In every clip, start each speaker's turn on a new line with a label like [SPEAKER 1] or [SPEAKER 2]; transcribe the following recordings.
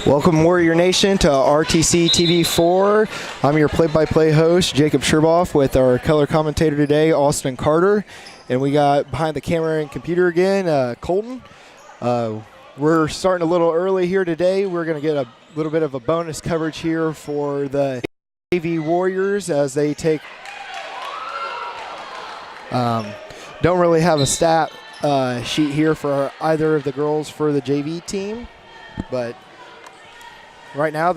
[SPEAKER 1] Welcome, Warrior Nation, to RTC TV4. I'm your play-by-play host, Jacob Sherboff, with our color commentator today, Austin Carter. And we got behind the camera and computer again, Colton. We're starting a little early here today. We're going to get a little bit of a bonus coverage here for the JV Warriors as they take... don't really have a stat sheet here for either of the girls for the JV team, but... right now,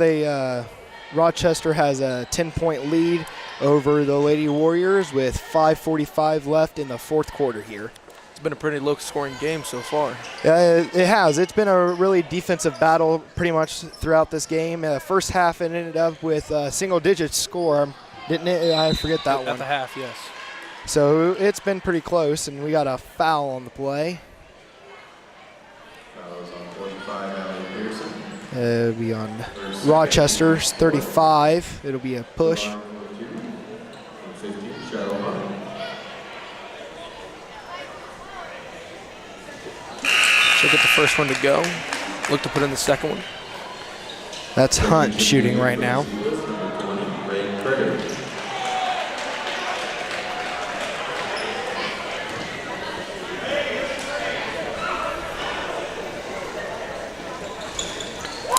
[SPEAKER 1] Rochester has a 10-point lead over the Lady Warriors with 5:45 left in the fourth quarter here.
[SPEAKER 2] It's been a pretty low-scoring game so far.
[SPEAKER 1] It has. It's been a really defensive battle pretty much throughout this game. First half, it ended up with a single-digit score, didn't it? I forget that one.
[SPEAKER 2] At the half, yes.
[SPEAKER 1] So it's been pretty close, and we got a foul on the play. It'll be on Rochester's 35. It'll be a push.
[SPEAKER 2] She'll get the first one to go. Look to put in the second one.
[SPEAKER 1] That's Hunt shooting right now.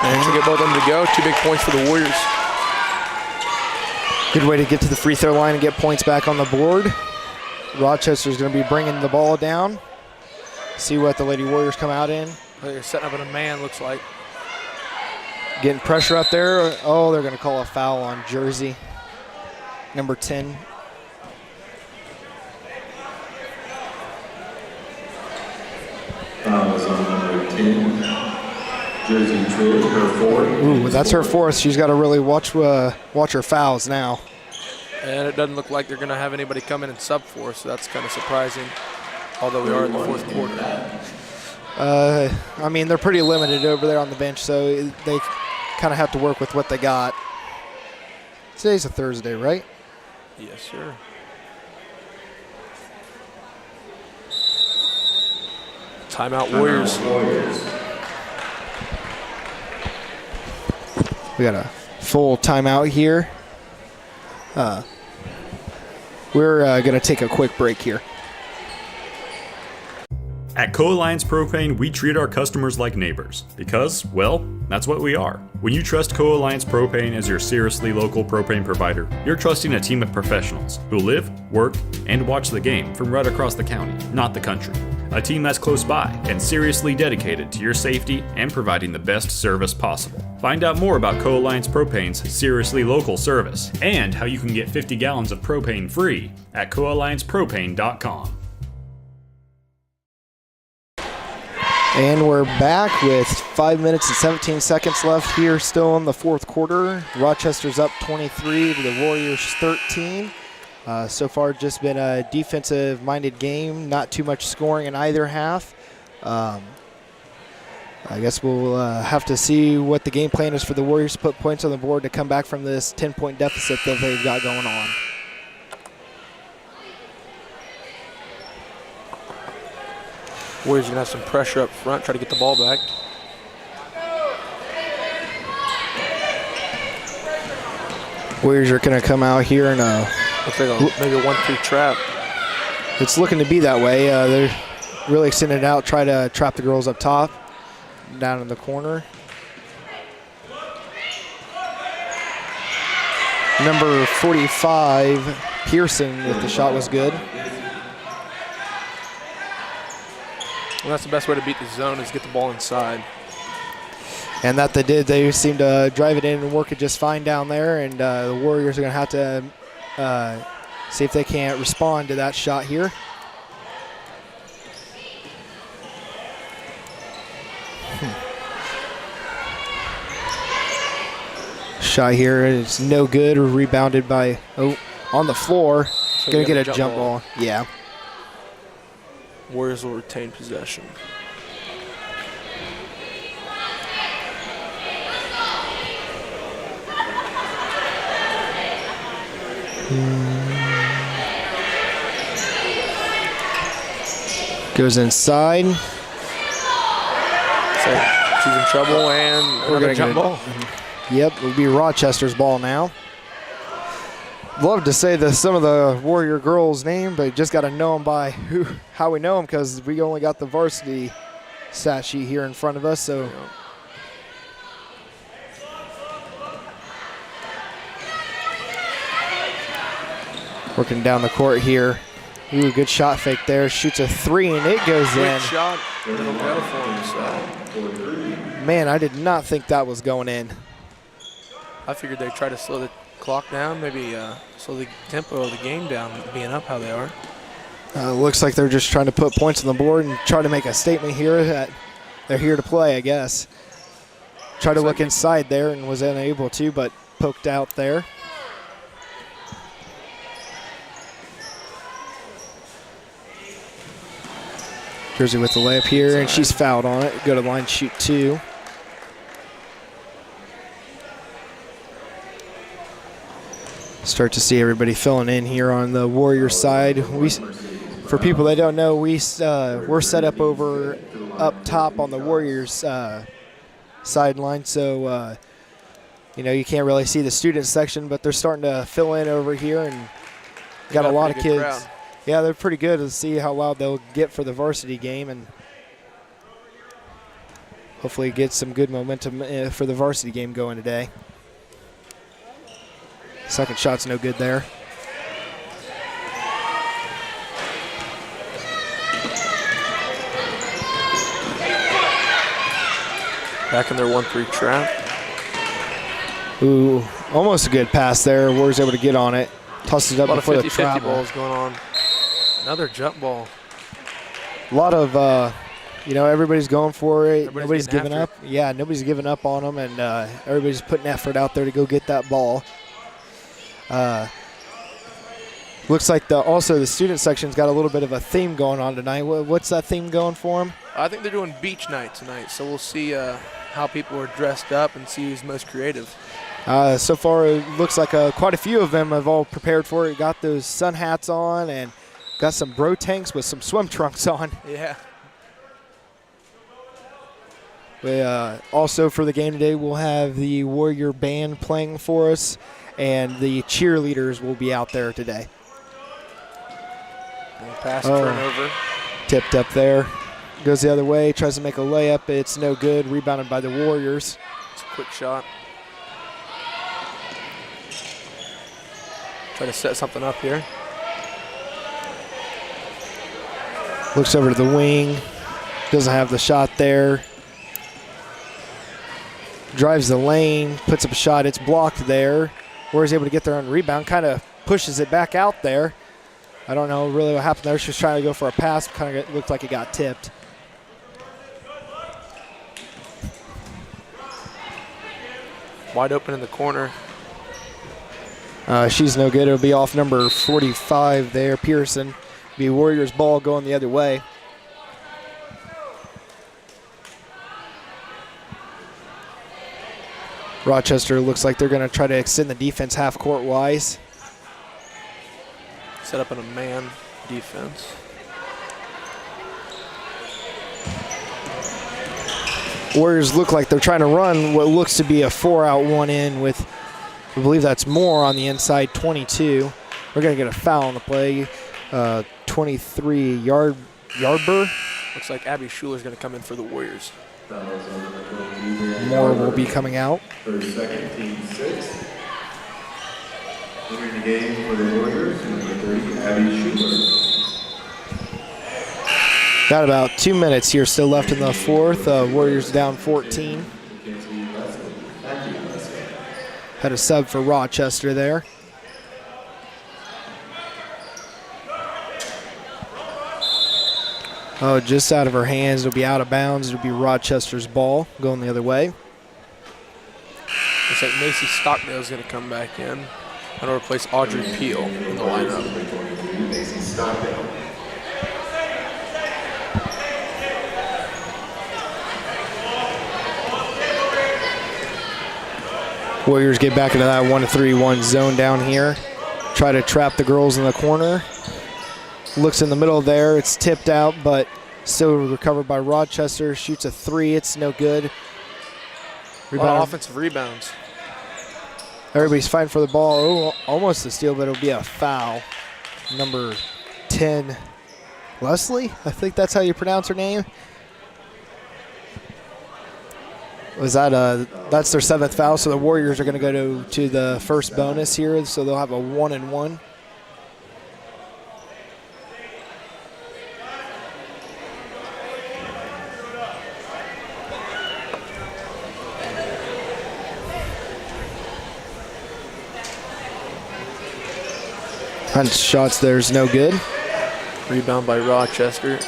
[SPEAKER 2] And to get both of them to go, 2 big points for the Warriors.
[SPEAKER 1] Good way to get to the free throw line and get points back on the board. Rochester's going to be bringing the ball down. See what the Lady Warriors come out in.
[SPEAKER 2] They're setting up in a man, looks like.
[SPEAKER 1] Getting pressure up there. Oh, they're going to call a foul on jersey number 10.
[SPEAKER 3] Foul is on number 10. Jersey Trish, her fourth.
[SPEAKER 1] Ooh, that's her fourth. She's got to really watch her fouls now.
[SPEAKER 2] And it doesn't look like they're going to have anybody come in and sub for us, so that's kind of surprising, although we are in the fourth quarter.
[SPEAKER 1] I mean, they're pretty limited over there on the bench, so they kind of have to work with what they got. Today's a Thursday, right?
[SPEAKER 2] Yes, sir. Timeout Warriors.
[SPEAKER 1] We got a full timeout here. We're going to take a quick break here.
[SPEAKER 4] At Co-Alliance Propane, we treat our customers like neighbors because, well, that's what we are. When you trust Co-Alliance Propane as your seriously local propane provider, you're trusting a team of professionals who live, work, and watch the game from right across the county, not the country. A team that's close by and seriously dedicated to your safety and providing the best service possible. Find out more about Co-Alliance Propane's seriously local service and how you can get 50 gallons of propane free at coalliancepropane.com.
[SPEAKER 1] And we're back with 5 minutes and 17 seconds left here still in the fourth quarter. Rochester's up 23 to the Warriors 13. So far just been a defensive-minded game, not too much scoring in either half. I guess we'll have to see what the game plan is for the Warriors to put points on the board to come back from this 10-point deficit that they've got going on.
[SPEAKER 2] Warriors are going to have some pressure up front, try to get the ball back.
[SPEAKER 1] Warriors are going to come out here and
[SPEAKER 2] looks like maybe a 1-2 trap.
[SPEAKER 1] It's looking to be that way. They're really extending it out, try to trap the girls up top, down in the corner. Number 45, Pearson, with the shot was good.
[SPEAKER 2] Well, that's the best way to beat the zone is get the ball inside.
[SPEAKER 1] And that they did. They seemed to drive it in and work it just fine down there. And the Warriors are going to have to see if they can't respond to that shot here. Shot here is no good. Rebounded by, on the floor.
[SPEAKER 2] So
[SPEAKER 1] going to get a jump ball. Yeah.
[SPEAKER 2] Warriors will retain possession.
[SPEAKER 1] Goes inside.
[SPEAKER 2] So she's in trouble, and
[SPEAKER 1] We're
[SPEAKER 2] another
[SPEAKER 1] gonna
[SPEAKER 2] jump
[SPEAKER 1] get
[SPEAKER 2] ball.
[SPEAKER 1] Yep, it'll be Rochester's ball now. Love to say some of the Warrior girls' name, but just got to know them by how we know them, because we only got the varsity stat sheet here in front of us. So. Working down the court here. Ooh, good shot fake there. Shoots a 3 and it goes
[SPEAKER 2] Quick
[SPEAKER 1] in.
[SPEAKER 2] shot. It'll go for him. So.
[SPEAKER 1] Man, I did not think that was going in.
[SPEAKER 2] I figured they'd try to slow the clock down, maybe slow the tempo of the game down, being up how they are.
[SPEAKER 1] Looks like they're just trying to put points on the board and try to make a statement here that they're here to play, I guess. Tried to look inside there and was unable to, but poked out there. Jersey with the layup here, and she's fouled on it. Go to line, shoot 2. Start to see everybody filling in here on the Warrior side. For people that don't know, we're set up up top on the Warriors sideline, so you can't really see the student section, but they're starting to fill in over here, and got a lot of kids.
[SPEAKER 2] Crowd.
[SPEAKER 1] Yeah, they're pretty good to see how loud they'll get for the varsity game, and hopefully get some good momentum for the varsity game going today. Second shot's no good there.
[SPEAKER 2] Back in their 1-3 trap.
[SPEAKER 1] Ooh, almost a good pass there. Warriors able to get on it. Tossed it up
[SPEAKER 2] A lot of
[SPEAKER 1] before the
[SPEAKER 2] 50-50
[SPEAKER 1] travel.
[SPEAKER 2] balls going on. Another jump ball.
[SPEAKER 1] A lot of, everybody's going for it. Nobody's
[SPEAKER 2] getting
[SPEAKER 1] giving up.
[SPEAKER 2] after
[SPEAKER 1] Yeah, nobody's giving up on them, and everybody's putting effort out there to go get that ball. Looks like also the student section's got a little bit of a theme going on tonight. What's that theme going for them?
[SPEAKER 2] I think they're doing beach night tonight, so we'll see how people are dressed up and see who's most creative.
[SPEAKER 1] So far, it looks like quite a few of them have all prepared for it. Got those sun hats on and got some bro tanks with some swim trunks on.
[SPEAKER 2] Yeah.
[SPEAKER 1] Also for the game today, we'll have the Warrior band playing for us, and the cheerleaders will be out there today.
[SPEAKER 2] And pass turnover.
[SPEAKER 1] Tipped up there. Goes the other way, tries to make a layup. It's no good. Rebounded by the Warriors.
[SPEAKER 2] It's a quick shot. Try to set something up here.
[SPEAKER 1] Looks over to the wing. Doesn't have the shot there. Drives the lane, puts up a shot. It's blocked there. Warriors able to get there on rebound. Kind of pushes it back out there. I don't know really what happened there. She was trying to go for a pass. Kind of looked like it got tipped.
[SPEAKER 2] Wide open in the corner.
[SPEAKER 1] She's no good. It'll be off number 45 there, Pearson. Be Warriors ball going the other way. Rochester looks like they're going to try to extend the defense half court wise.
[SPEAKER 2] Set up in a man defense.
[SPEAKER 1] Warriors look like they're trying to run what looks to be a 4-out, 1-in with, I believe that's Moore on the inside, 22. We're going to get a foul on the play. 23 Yardber.
[SPEAKER 2] Looks like Abby Schuler's going to come in for the Warriors.
[SPEAKER 1] Moore will be coming out.
[SPEAKER 3] For second, team 6. Entering the game for the Warriors, number 30, Abby Schuler.
[SPEAKER 1] Got about 2 minutes here still left in the fourth. Warriors down 14. Had a sub for Rochester there. Oh, just out of her hands. It'll be out of bounds. It'll be Rochester's ball going the other way.
[SPEAKER 2] Looks like Macy Stockdale's going to come back in and replace Audrey Peel in the lineup.
[SPEAKER 3] Macy Stockdale.
[SPEAKER 1] Warriors get back into that 1-3-1 zone down here. Try to trap the girls in the corner. Looks in the middle there. It's tipped out, but still recovered by Rochester. Shoots a 3. It's no good.
[SPEAKER 2] A lot of offensive rebounds.
[SPEAKER 1] Everybody's fighting for the ball. Oh, almost a steal, but it'll be a foul. Number 10, Leslie, I think that's how you pronounce her name. Was that that's their 7th foul, so the Warriors are going to go to the first bonus here, so they'll have a 1-and-1. Hunt's shots there's no good.
[SPEAKER 2] Rebound by Rochester.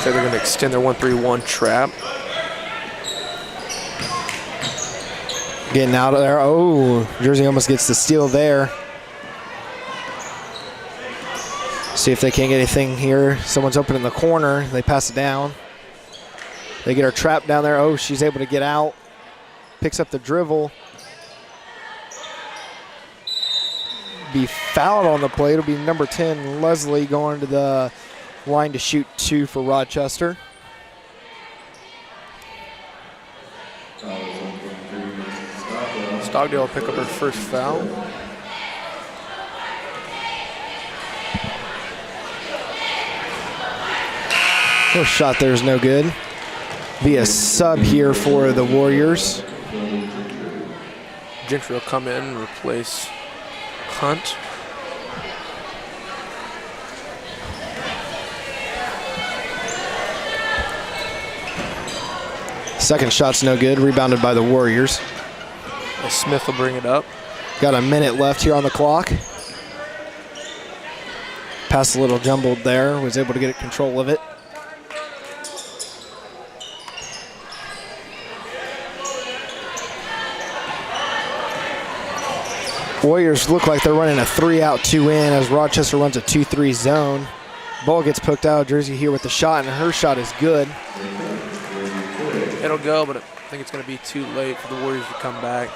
[SPEAKER 2] So they're going to extend their 1-3-1 trap.
[SPEAKER 1] Getting out of there. Oh, Jersey almost gets the steal there. See if they can't get anything here. Someone's open in the corner. They pass it down. They get her trap down there. Oh, she's able to get out. Picks up the dribble. Be fouled on the play. It'll be number 10, Leslie, going to the line to shoot 2 for Rochester.
[SPEAKER 2] Stockdale will pick up her first foul.
[SPEAKER 1] First shot there is no good. Be a sub here for the Warriors.
[SPEAKER 2] Gentry will come in and replace Hunt.
[SPEAKER 1] Second shot's no good. Rebounded by the Warriors.
[SPEAKER 2] Smith will bring it up.
[SPEAKER 1] Got a minute left here on the clock. Pass a little jumbled there. Was able to get control of it. Warriors look like they're running a 3-out, 2-in as Rochester runs a 2-3 zone. Ball gets poked out. Jersey here with the shot, and her shot is good.
[SPEAKER 2] It'll go, but I think it's going to be too late for the Warriors to come back.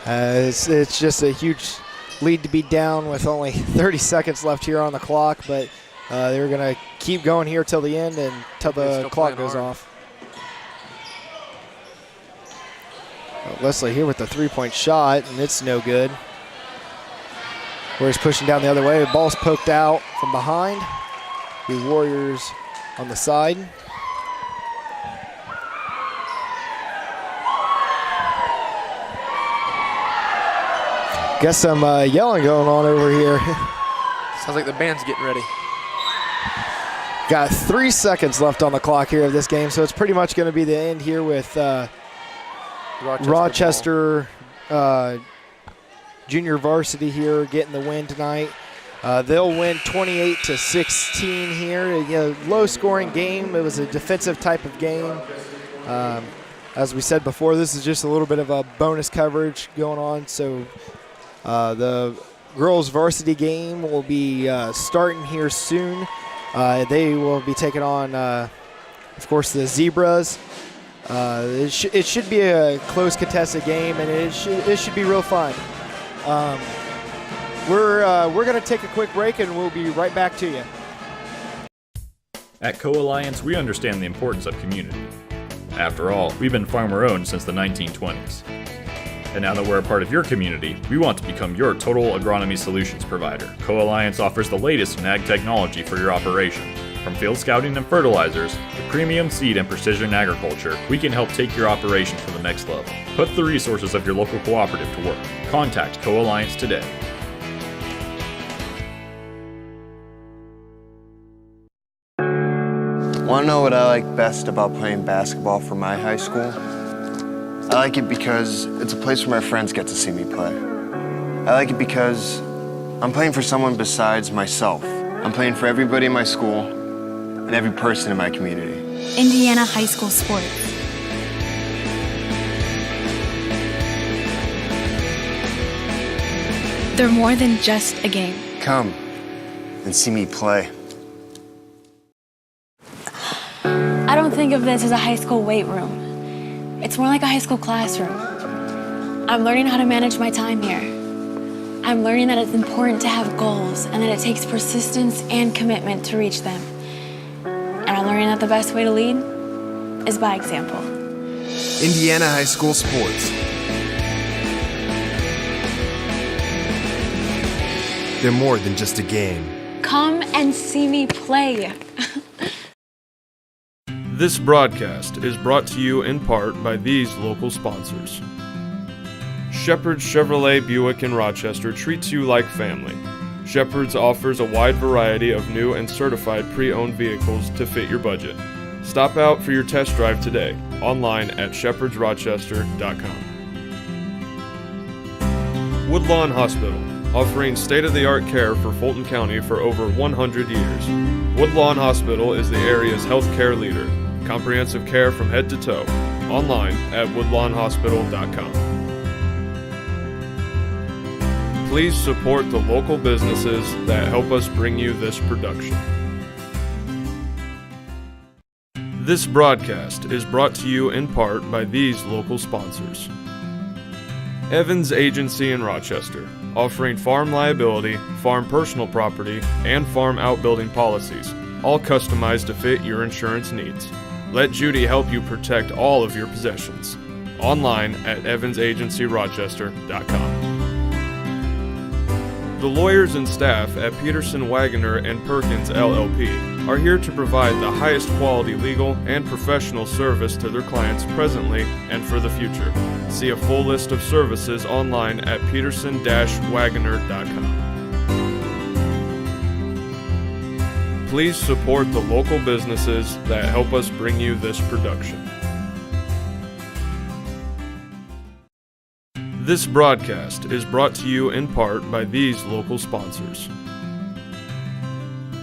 [SPEAKER 1] It's just a huge lead to be down with only 30 seconds left here on the clock, but they're going to keep going here till the end and till the clock goes off. Leslie here with the 3-point shot, and it's no good. Warriors pushing down the other way. The ball's poked out from behind. The Warriors on the side. Got some yelling going on over here.
[SPEAKER 2] Sounds like the band's getting ready.
[SPEAKER 1] Got 3 seconds left on the clock here of this game, so it's pretty much going to be the end here with Rochester junior varsity here getting the win tonight. They'll win 28-16 here. Low-scoring game. It was a defensive type of game. As we said before, this is just a little bit of a bonus coverage going on. So the girls varsity game will be starting here soon. They will be taking on, of course, the Zebras. It should be a close contested game, and it should be real fun. We're going to take a quick break, and we'll be right back to you.
[SPEAKER 4] At Co-Alliance, we understand the importance of community. After all, we've been farmer-owned since the 1920s. And now that we're a part of your community, we want to become your total agronomy solutions provider. Co-Alliance offers the latest in ag technology for your operation. From field scouting and fertilizers to premium seed and precision agriculture, we can help take your operation to the next level. Put the resources of your local cooperative to work. Contact Co-Alliance today.
[SPEAKER 5] Want to know what I like best about playing basketball for my high school? I like it because it's a place where my friends get to see me play. I like it because I'm playing for someone besides myself. I'm playing for everybody in my school and every person in my community.
[SPEAKER 6] Indiana high school sports. They're more than just a game.
[SPEAKER 5] Come and see me play.
[SPEAKER 6] I don't think of this as a high school weight room. It's more like a high school classroom. I'm learning how to manage my time here. I'm learning that it's important to have goals and that it takes persistence and commitment to reach them. And I'm learning that the best way to lead is by example.
[SPEAKER 7] Indiana High School Sports. They're more than just a game.
[SPEAKER 6] Come and see me play.
[SPEAKER 2] This broadcast is brought to you in part by these local sponsors. Shepherd's Chevrolet Buick in Rochester treats you like family. Shepherd's offers a wide variety of new and certified pre-owned vehicles to fit your budget. Stop out for your test drive today, online at shepherdsrochester.com. Woodlawn Hospital, offering state-of-the-art care for Fulton County for over 100 years. Woodlawn Hospital is the area's healthcare leader. Comprehensive care from head to toe. Online at woodlawnhospital.com. Please support the local businesses that help us bring you this production. This broadcast is brought to you in part by these local sponsors. Evans Agency in Rochester, offering farm liability, farm personal property, and farm outbuilding policies, all customized to fit your insurance needs. Let Judy help you protect all of your possessions. Online at evansagencyrochester.com. The lawyers and staff at Peterson, Wagoner & Perkins LLP are here to provide the highest quality legal and professional service to their clients presently and for the future. See a full list of services online at peterson-wagoner.com. Please support the local businesses that help us bring you this production. This broadcast is brought to you in part by these local sponsors.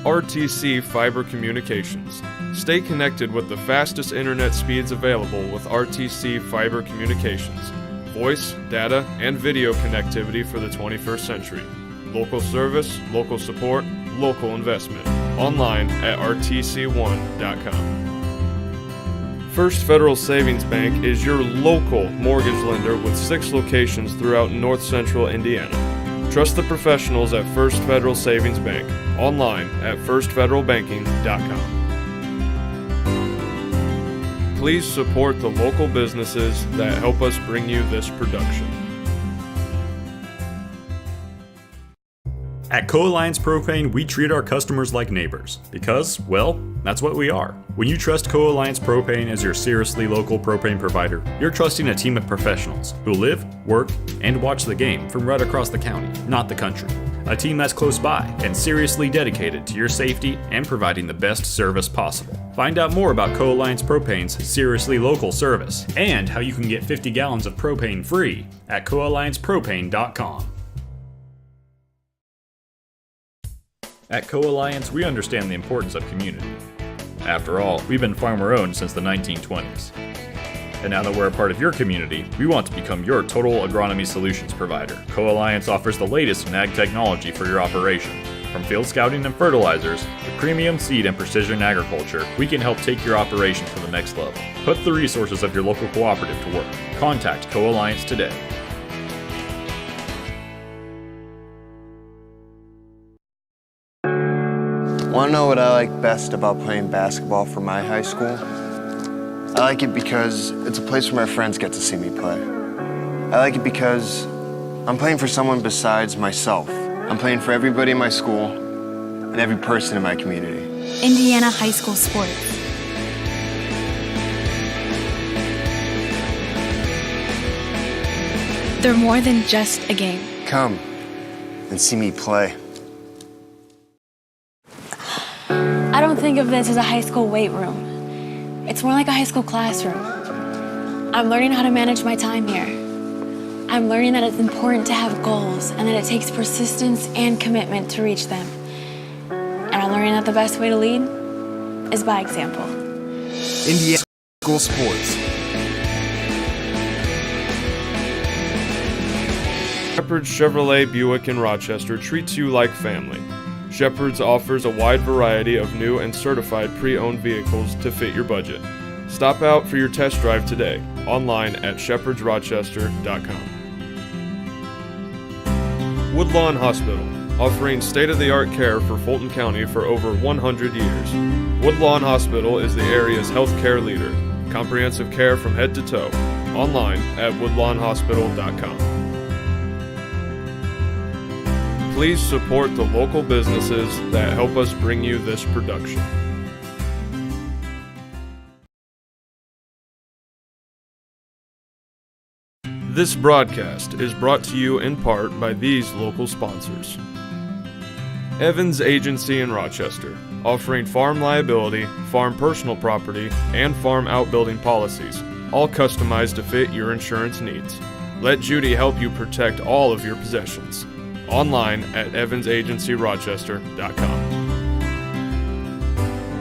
[SPEAKER 2] RTC Fiber Communications. Stay connected with the fastest internet speeds available with RTC Fiber Communications. Voice, data, and video connectivity for the 21st century. Local service, local support, local investment. Online at rtc1.com. First Federal Savings Bank is your local mortgage lender with 6 locations throughout north central Indiana. Trust the professionals at First Federal Savings Bank. Online at firstfederalbanking.com. Please support the local businesses that help us bring you this production.
[SPEAKER 4] At Co-Alliance Propane, we treat our customers like neighbors because, well, that's what we are. When you trust Co-Alliance Propane as your seriously local propane provider, you're trusting a team of professionals who live, work, and watch the game from right across the county, not the country. A team that's close by and seriously dedicated to your safety and providing the best service possible. Find out more about Co-Alliance Propane's seriously local service and how you can get 50 gallons of propane free at coalliancepropane.com. At Co-Alliance, we understand the importance of community. After all, we've been farmer-owned since the 1920s. And now that we're a part of your community, we want to become your total agronomy solutions provider. Co-Alliance offers the latest in ag technology for your operation. From field scouting and fertilizers to premium seed and precision agriculture, we can help take your operation to the next level. Put the resources of your local cooperative to work. Contact Co-Alliance today.
[SPEAKER 5] Want to know what I like best about playing basketball for my high school? I like it because it's a place where my friends get to see me play. I like it because I'm playing for someone besides myself. I'm playing for everybody in my school and every person in my community.
[SPEAKER 6] Indiana High School Sports. They're more than just a game.
[SPEAKER 5] Come and see me play.
[SPEAKER 6] I don't think of this as a high school weight room. It's more like a high school classroom. I'm learning how to manage my time here. I'm learning that it's important to have goals and that it takes persistence and commitment to reach them. And I'm learning that the best way to lead is by example.
[SPEAKER 7] Indiana School Sports.
[SPEAKER 2] Shepherd's Chevrolet Buick in Rochester treats you like family. Shepherd's offers a wide variety of new and certified pre-owned vehicles to fit your budget. Stop out for your test drive today, online at shepherdsrochester.com. Woodlawn Hospital, offering state-of-the-art care for Fulton County for over 100 years. Woodlawn Hospital is the area's healthcare leader. Comprehensive care from head to toe. Online at woodlawnhospital.com. Please support the local businesses that help us bring you this production. This broadcast is brought to you in part by these local sponsors. Evans Agency in Rochester, offering farm liability, farm personal property, and farm outbuilding policies, all customized to fit your insurance needs. Let Judy help you protect all of your possessions. Online at evansagencyrochester.com.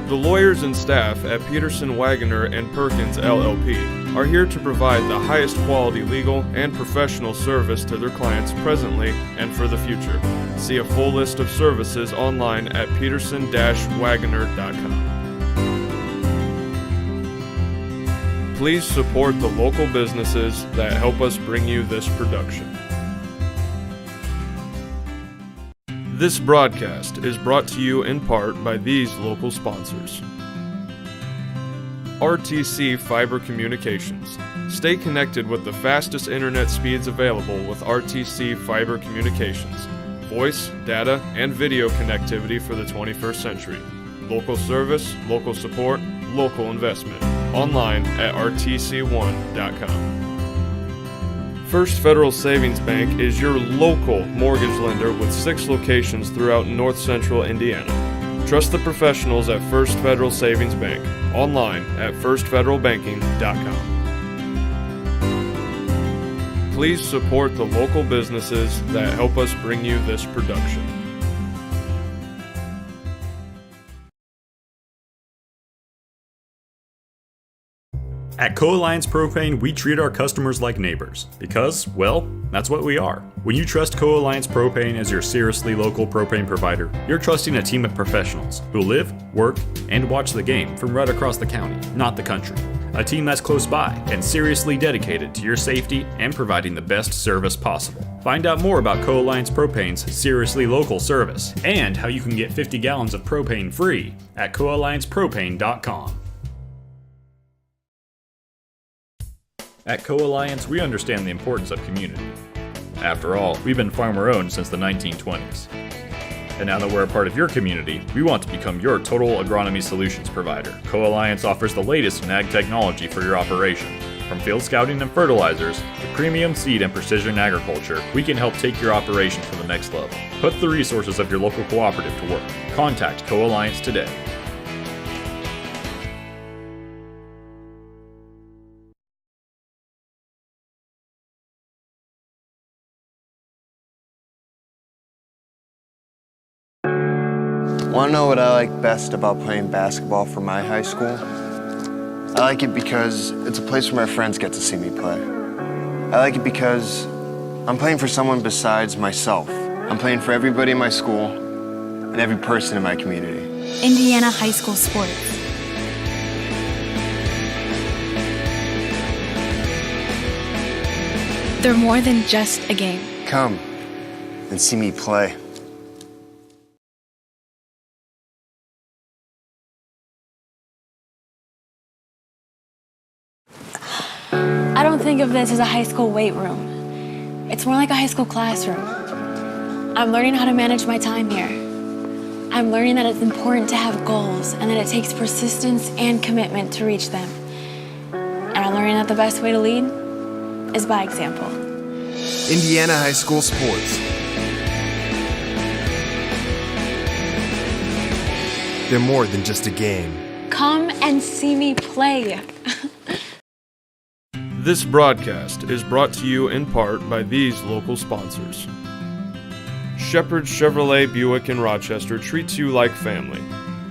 [SPEAKER 2] The lawyers and staff at Peterson, Wagoner & Perkins LLP are here to provide the highest quality legal and professional service to their clients presently and for the future. See a full list of services online at peterson-wagoner.com. Please support the local businesses that help us bring you this production. This broadcast is brought to you in part by these local sponsors. RTC Fiber Communications. Stay connected with the fastest internet speeds available with RTC Fiber Communications. Voice, data, and video connectivity for the 21st century. Local service, local support, local investment. Online at rtc1.com. First Federal Savings Bank is your local mortgage lender with 6 locations throughout north central Indiana. Trust the professionals at First Federal Savings Bank. Online at firstfederalbanking.com. Please support the local businesses that help us bring you this production.
[SPEAKER 4] At Co-Alliance Propane, we treat our customers like neighbors because, well, that's what we are. When you trust Co-Alliance Propane as your seriously local propane provider, you're trusting a team of professionals who live, work, and watch the game from right across the county, not the country. A team that's close by and seriously dedicated to your safety and providing the best service possible. Find out more about Co-Alliance Propane's seriously local service and how you can get 50 gallons of propane free at coalliancepropane.com. At Co-Alliance, we understand the importance of community. After all, we've been farmer-owned since the 1920s. And now that we're a part of your community, we want to become your total agronomy solutions provider. Co-Alliance offers the latest in ag technology for your operation. From field scouting and fertilizers to premium seed and precision agriculture, we can help take your operation to the next level. Put the resources of your local cooperative to work. Contact Co-Alliance today.
[SPEAKER 5] Want to know what I like best about playing basketball for my high school? I like it because it's a place where my friends get to see me play. I like it because I'm playing for someone besides myself. I'm playing for everybody in my school and every person in my community.
[SPEAKER 6] Indiana high school sports. They're more than just a game.
[SPEAKER 5] Come and see me play.
[SPEAKER 6] I don't think of this as a high school weight room. It's more like a high school classroom. I'm learning how to manage my time here. I'm learning that it's important to have goals and that it takes persistence and commitment to reach them. And I'm learning that the best way to lead is by example.
[SPEAKER 7] Indiana high school sports. They're more than just a game.
[SPEAKER 6] Come and see me play.
[SPEAKER 2] This broadcast is brought to you in part by these local sponsors. Shepherd's Chevrolet Buick in Rochester treats you like family.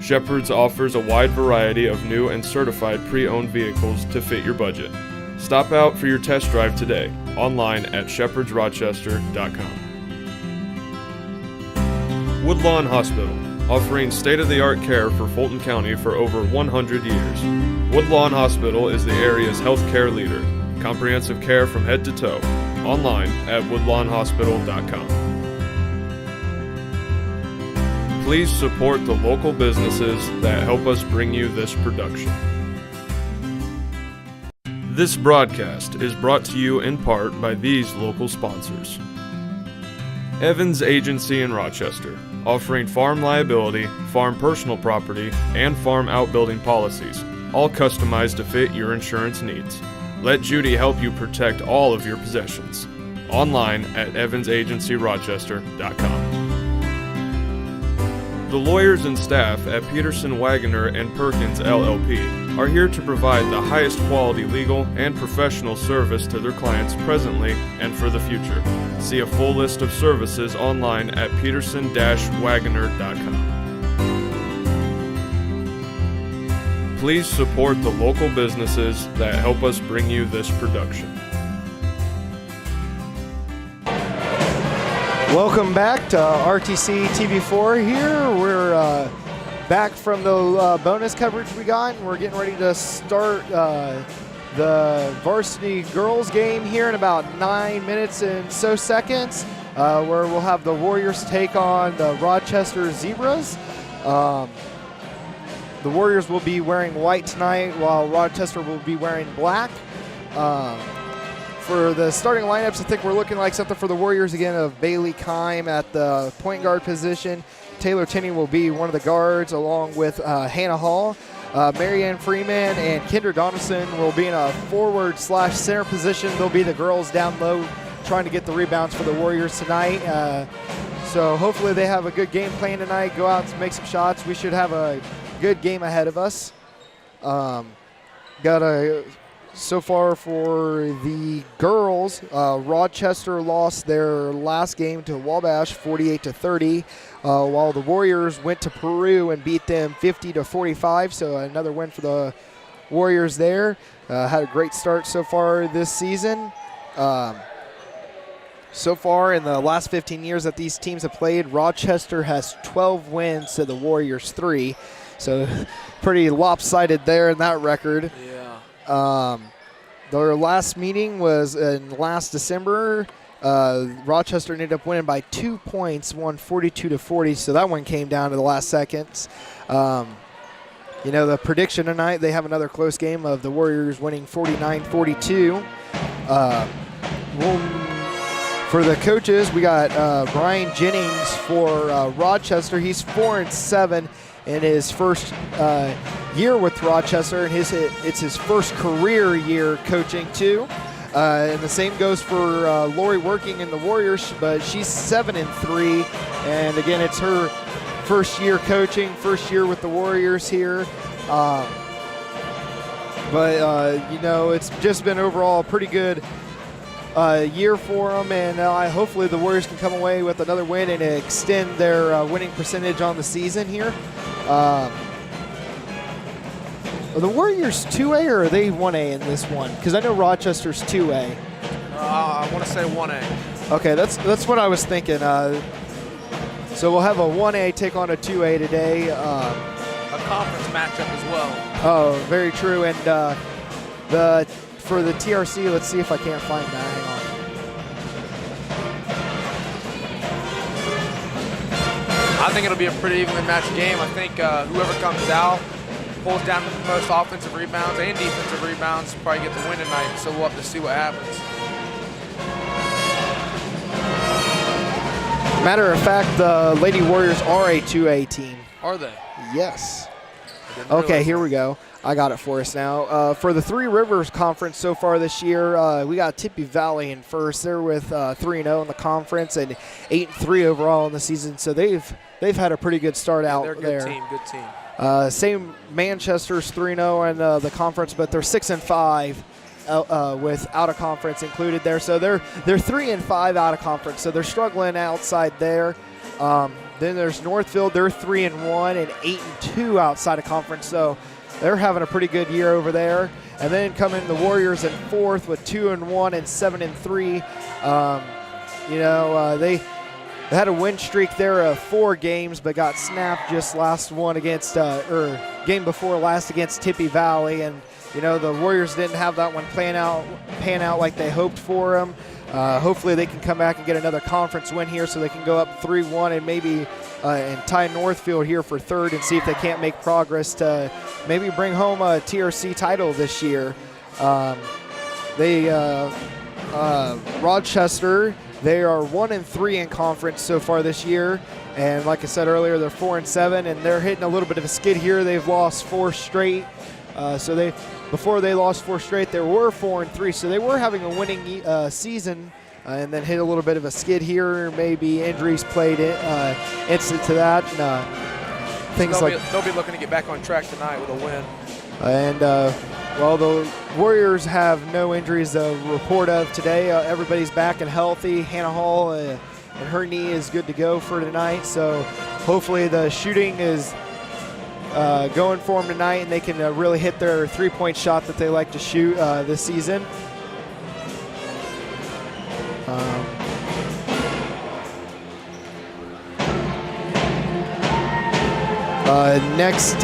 [SPEAKER 2] Shepherd's offers a wide variety of new and certified pre-owned vehicles to fit your budget. Stop out for your test drive today, online at shepherdsrochester.com. Woodlawn Hospital, offering state-of-the-art care for Fulton County for over 100 years. Woodlawn Hospital is the area's healthcare leader. Comprehensive care from head to toe. Online at woodlawnhospital.com. Please support the local businesses that help us bring you this production. This broadcast is brought to you in part by these local sponsors. Evans Agency in Rochester, offering farm liability, farm personal property, and farm outbuilding policies, all customized to fit your insurance needs. Let Judy help you protect all of your possessions. Online at evansagencyrochester.com. The lawyers and staff at Peterson, Wagoner & Perkins LLP are here to provide the highest quality legal and professional service to their clients presently and for the future. See a full list of services online at peterson-wagoner.com. Please support the local businesses that help us bring you this production.
[SPEAKER 1] Welcome back to RTC TV4 here. We're back from the bonus coverage we got, and we're getting ready to start the varsity girls game here in about 9 minutes and so seconds, where we'll have the Warriors take on the Rochester Zebras. The Warriors will be wearing white tonight, while Rochester will be wearing black. For the starting lineups, I think we're looking like something for the Warriors again of Bailey Kime at the point guard position. Taylor Tinney will be one of the guards along with Hannah Hall. Marianne Freeman and Kendra Donaldson will be in a forward/center position. They'll be the girls down low trying to get the rebounds for the Warriors tonight. So hopefully they have a good game plan tonight. Go out and make some shots. We should have a good game ahead of us. So far for the girls, Rochester lost their last game to Wabash 48-30, while the Warriors went to Peru and beat them 50-45. So another win for the Warriors there. Had a great start so far this season. So far in the last 15 years that these teams have played, Rochester has 12 wins to the Warriors 3. So pretty lopsided there in that record. Yeah. Their last meeting was in last December. Rochester ended up winning by 2 points, won 42-40. So that one came down to the last seconds. The prediction tonight, they have another close game of the Warriors winning 49-42. For the coaches, we got Brian Jennings for Rochester. He's 4-7 in his first year with Rochester, and it's his first career year coaching too. And the same goes for Lori Working in the Warriors, but she's 7-3, and again, it's her first year coaching, first year with the Warriors here. It's just been overall a pretty good year for them, and hopefully the Warriors can come away with another win and extend their winning percentage on the season here. Are the Warriors 2A or are they 1A in this one? Because I know Rochester's 2A.
[SPEAKER 8] I want to say 1A.
[SPEAKER 1] Okay, that's what I was thinking. So we'll have a 1A take on a 2A today.
[SPEAKER 8] A conference matchup as well.
[SPEAKER 1] Oh, very true. And for the TRC, let's see if I can't find that. Hang on.
[SPEAKER 8] I think it'll be a pretty evenly matched game. I think whoever comes out pulls down the most offensive rebounds and defensive rebounds probably get the win tonight. So we'll have to see what happens.
[SPEAKER 1] Matter of fact, the Lady Warriors are a 2A team.
[SPEAKER 8] Are they?
[SPEAKER 1] Yes. Okay, here we go. I got it for us now. For the Three Rivers Conference so far this year, we got Tippy Valley in first. They're with 3-0 in the conference and 8-3 overall in the season. So they've had a pretty good start out there.
[SPEAKER 8] They're a good team.
[SPEAKER 1] Same Manchester's 3-0 in the conference, but they're 6-5 with out of conference included there. So they're 3-5 out of conference. So they're struggling outside there. Then there's Northfield. They're 3-1 and 8-2 outside of conference. So they're having a pretty good year over there. And then come in the Warriors in fourth with 2-1 and 7-3. They had a win streak there of 4 games, but got snapped just last one against game before last against Tippy Valley. And the Warriors didn't have that one pan out like they hoped for them. Hopefully they can come back and get another conference win here so they can go up 3-1 and maybe and tie Northfield here for third and see if they can't make progress to maybe bring home a TRC title this year. Rochester, they are 1-3 in conference so far this year. And like I said earlier, they're 4-7, and they're hitting a little bit of a skid here. They've lost 4 straight. Before they lost 4 straight, they were 4-3, so they were having a winning season, and then hit a little bit of a skid here. Maybe injuries played instant to that.
[SPEAKER 8] They'll be looking to get back on track tonight with a win.
[SPEAKER 1] And the Warriors have no injuries to report of today. Everybody's back and healthy. Hannah Hall and her knee is good to go for tonight. So hopefully the shooting is going for them tonight, and they can really hit their three-point shot that they like to shoot this season. Next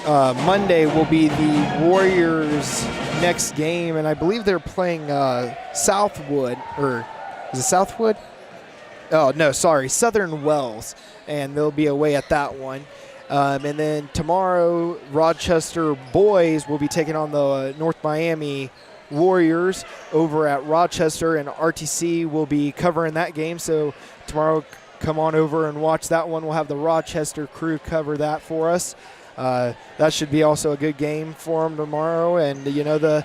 [SPEAKER 1] Monday will be the Warriors' next game, and I believe they're playing Southwood, or is it Southwood? Oh, no, sorry, Southern Wells, and they'll be away at that one. And then tomorrow, Rochester boys will be taking on the North Miami Warriors over at Rochester, and RTC will be covering that game. So tomorrow, come on over and watch that one. We'll have the Rochester crew cover that for us. That should be also a good game for them tomorrow. And, you know, the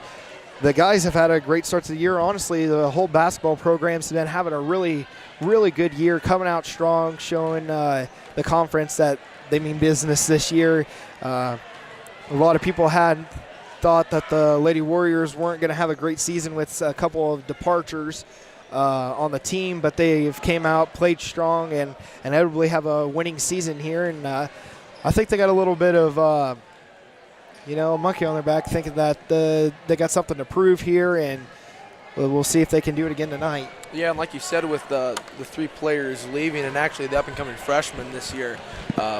[SPEAKER 1] guys have had a great start to the year. Honestly, the whole basketball program's been having a really, really good year, coming out strong, showing the conference that they mean business this year. A lot of people had thought that the Lady Warriors weren't going to have a great season with a couple of departures on the team, but they've came out, played strong, and inevitably have a winning season here. And I think they got a little bit of, a monkey on their back, thinking that they got something to prove here, and we'll see if they can do it again tonight.
[SPEAKER 8] Yeah, and like you said, with the 3 players leaving, and actually the up-and-coming freshmen this year,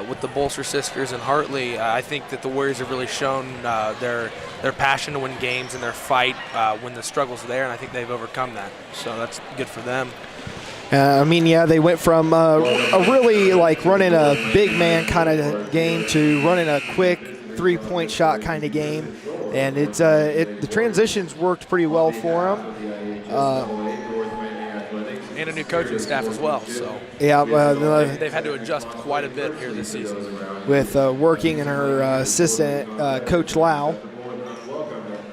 [SPEAKER 8] with the Bolster sisters and Hartley, I think that the Warriors have really shown their passion to win games and their fight when the struggle's there, and I think they've overcome that. So that's good for them.
[SPEAKER 1] They went from a really running a big man kind of game to running a quick three-point shot kind of game, and the transitions worked pretty well for them.
[SPEAKER 8] And a new coaching staff as well, so
[SPEAKER 1] yeah,
[SPEAKER 8] they've had to adjust quite a bit here this season.
[SPEAKER 1] With working and her assistant, Coach Lau.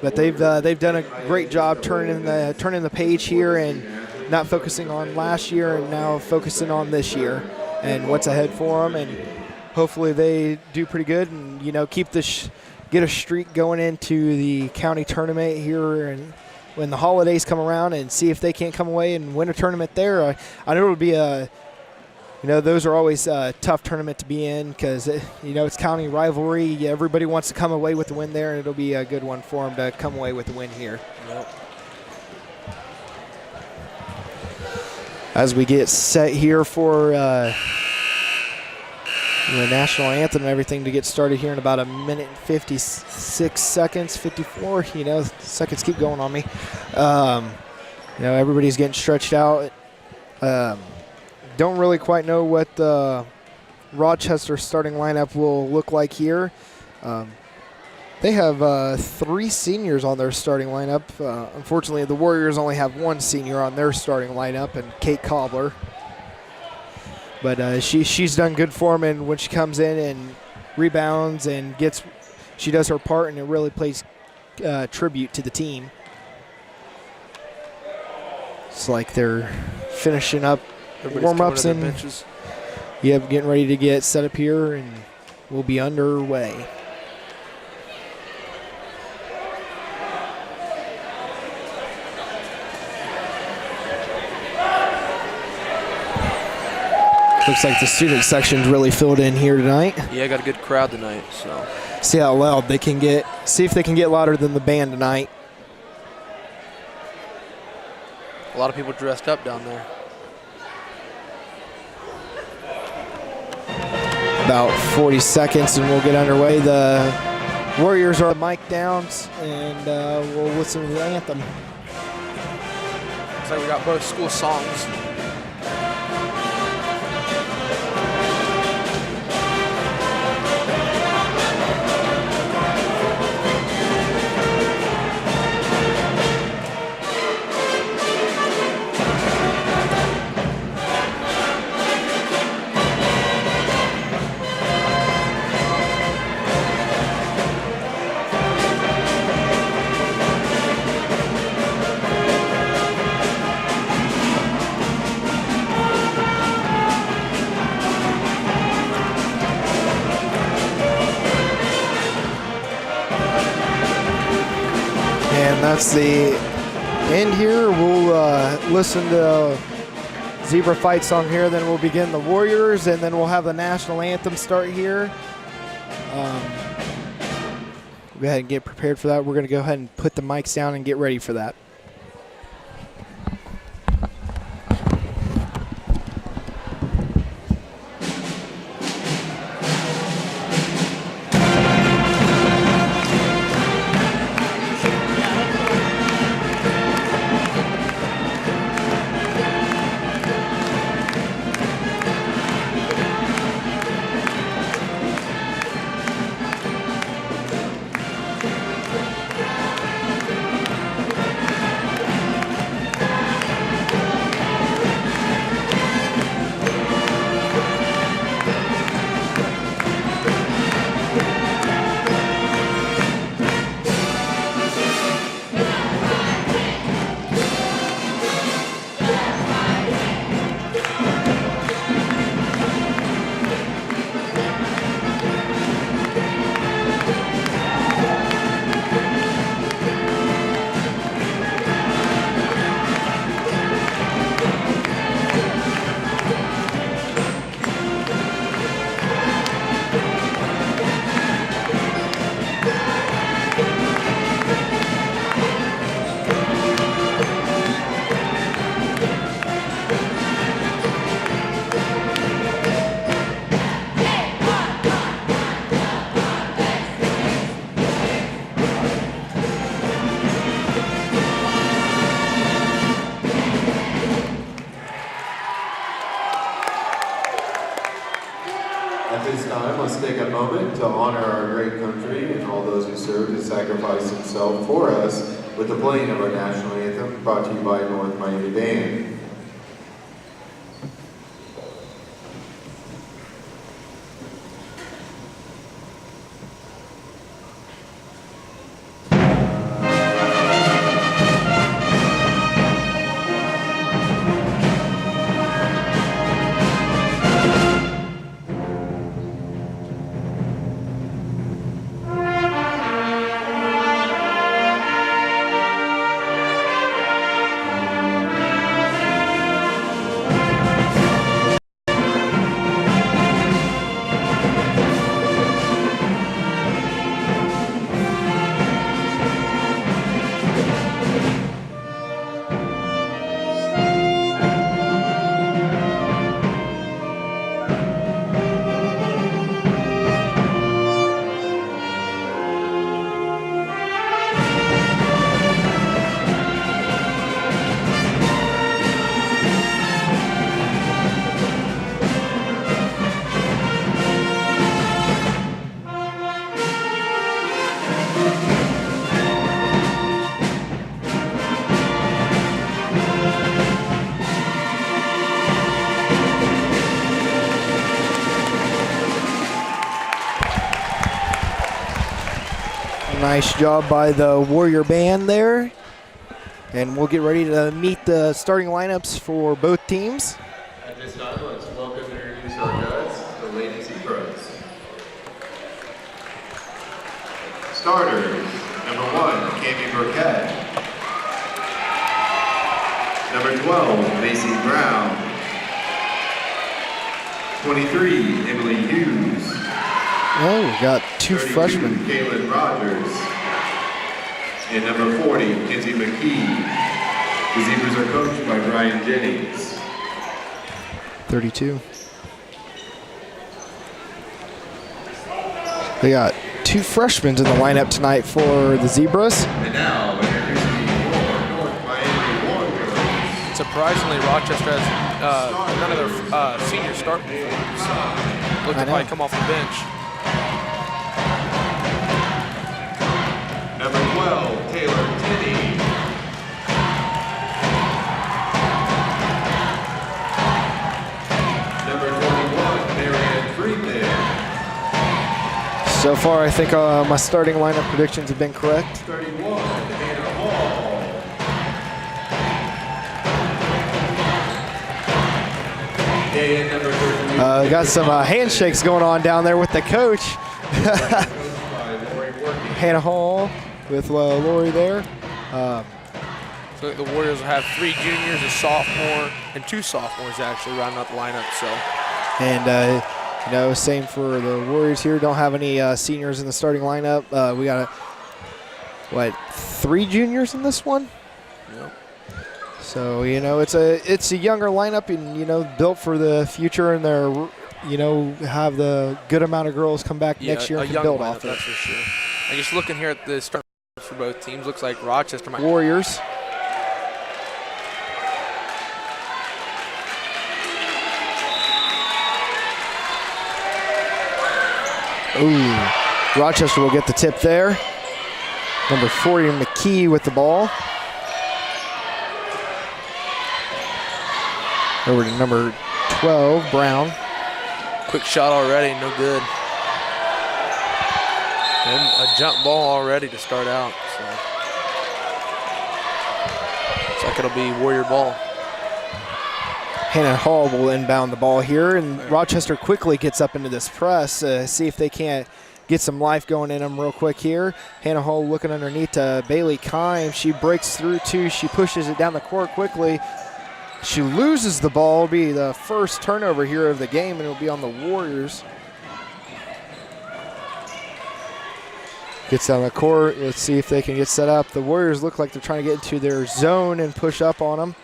[SPEAKER 1] But they've done a great job turning the page here and not focusing on last year and now focusing on this year and what's ahead for them. And hopefully they do pretty good and get a streak going into the county tournament here and when the holidays come around, and see if they can't come away and win a tournament there. I know it'll be those are always a tough tournament to be in because, it's county rivalry. Everybody wants to come away with the win there, and it'll be a good one for them to come away with the win here.
[SPEAKER 8] Yep.
[SPEAKER 1] As we get set here for the national anthem and everything to get started here in about a minute and 56 seconds, 54. Seconds keep going on me. Everybody's getting stretched out. Don't really quite know what the Rochester starting lineup will look like here. They have 3 seniors on their starting lineup. Unfortunately, the Warriors only have 1 senior on their starting lineup, and Kate Cobbler. But she's done good for them, and when she comes in and rebounds and she does her part, and it really plays tribute to the team. It's like they're finishing up warm-ups and
[SPEAKER 8] benches.
[SPEAKER 1] Getting ready to get set up here, and we'll be underway. Looks like the student section's really filled in here tonight.
[SPEAKER 8] Yeah, got a good crowd tonight. So
[SPEAKER 1] see how loud they can get. See if they can get louder than the band tonight.
[SPEAKER 8] A lot of people dressed up down there.
[SPEAKER 1] About 40 seconds and we'll get underway. The Warriors are mic down, and we'll listen to the anthem.
[SPEAKER 8] Looks like we got both school songs.
[SPEAKER 1] And that's the end here. We'll listen to Zebra Fight song here, then we'll begin the Warriors, and then we'll have the national anthem start here. Go ahead and get prepared for that. We're going to go ahead and put the mics down and get ready for that.
[SPEAKER 3] At this time, let's take a moment to honor our great country and all those who served and sacrificed themselves for us with the playing of our national anthem, brought to you by North Miami Band.
[SPEAKER 1] Nice job by the Warrior Band there. And we'll get ready to meet the starting lineups for both teams.
[SPEAKER 3] At this time, let's welcome and introduce our guys, the ladies and pros. Starters, number 1, Cami Burkett. Number 12, Macy Brown. 23, Emily Hughes.
[SPEAKER 1] Oh, we got two
[SPEAKER 3] 32,
[SPEAKER 1] freshmen.
[SPEAKER 3] Kaylin Rogers. And number 40, Kinsey McKee. The Zebras are coached by Brian Jennings.
[SPEAKER 1] 32. They got two freshmen in the lineup tonight for the Zebras.
[SPEAKER 3] And now, introducing your North Miami Warriors.
[SPEAKER 8] surprisingly, Rochester has none of their seniors starting for them, so look to probably come off the bench.
[SPEAKER 3] Number 12, Taylor Tinney. Number 21, Marianne Freeman.
[SPEAKER 1] So far, I think my starting lineup predictions have been correct.
[SPEAKER 3] 31, Hannah Hall. And number 32.
[SPEAKER 1] Got some handshakes going on down there with the coach. Hannah Hall with Lori there.
[SPEAKER 8] So the Warriors will have 3 juniors, a sophomore, and 2 sophomores actually rounding out the lineup. So,
[SPEAKER 1] And you know, same for the Warriors here. Don't have any seniors in the starting lineup. We got 3 juniors in this one.
[SPEAKER 8] yep.
[SPEAKER 1] So you know, it's a younger lineup, and you know, built for the future, and they're have the good amount of girls come back next year and can build off it.
[SPEAKER 8] That's for sure. And just looking here at the start for both teams, looks like Rochester might.
[SPEAKER 1] Warriors. Ooh, Rochester will get the tip there. Number 40, McKee with the ball. Over to number 12, Brown.
[SPEAKER 8] Quick shot already, no good. And a jump ball already to start out. So looks like it'll be Warrior ball.
[SPEAKER 1] Hannah Hall will inbound the ball here, and Rochester quickly gets up into this press. See if they can't get some life going in them real quick here. Hannah Hall looking underneath to Bailey Kime. She breaks through two. She pushes it down the court quickly. She loses the ball. It'll be the first turnover here of the game, and it'll be on the Warriors. Gets down the court. Let's see if they can get set up. The Warriors look like they're trying to get into their zone and push up on them.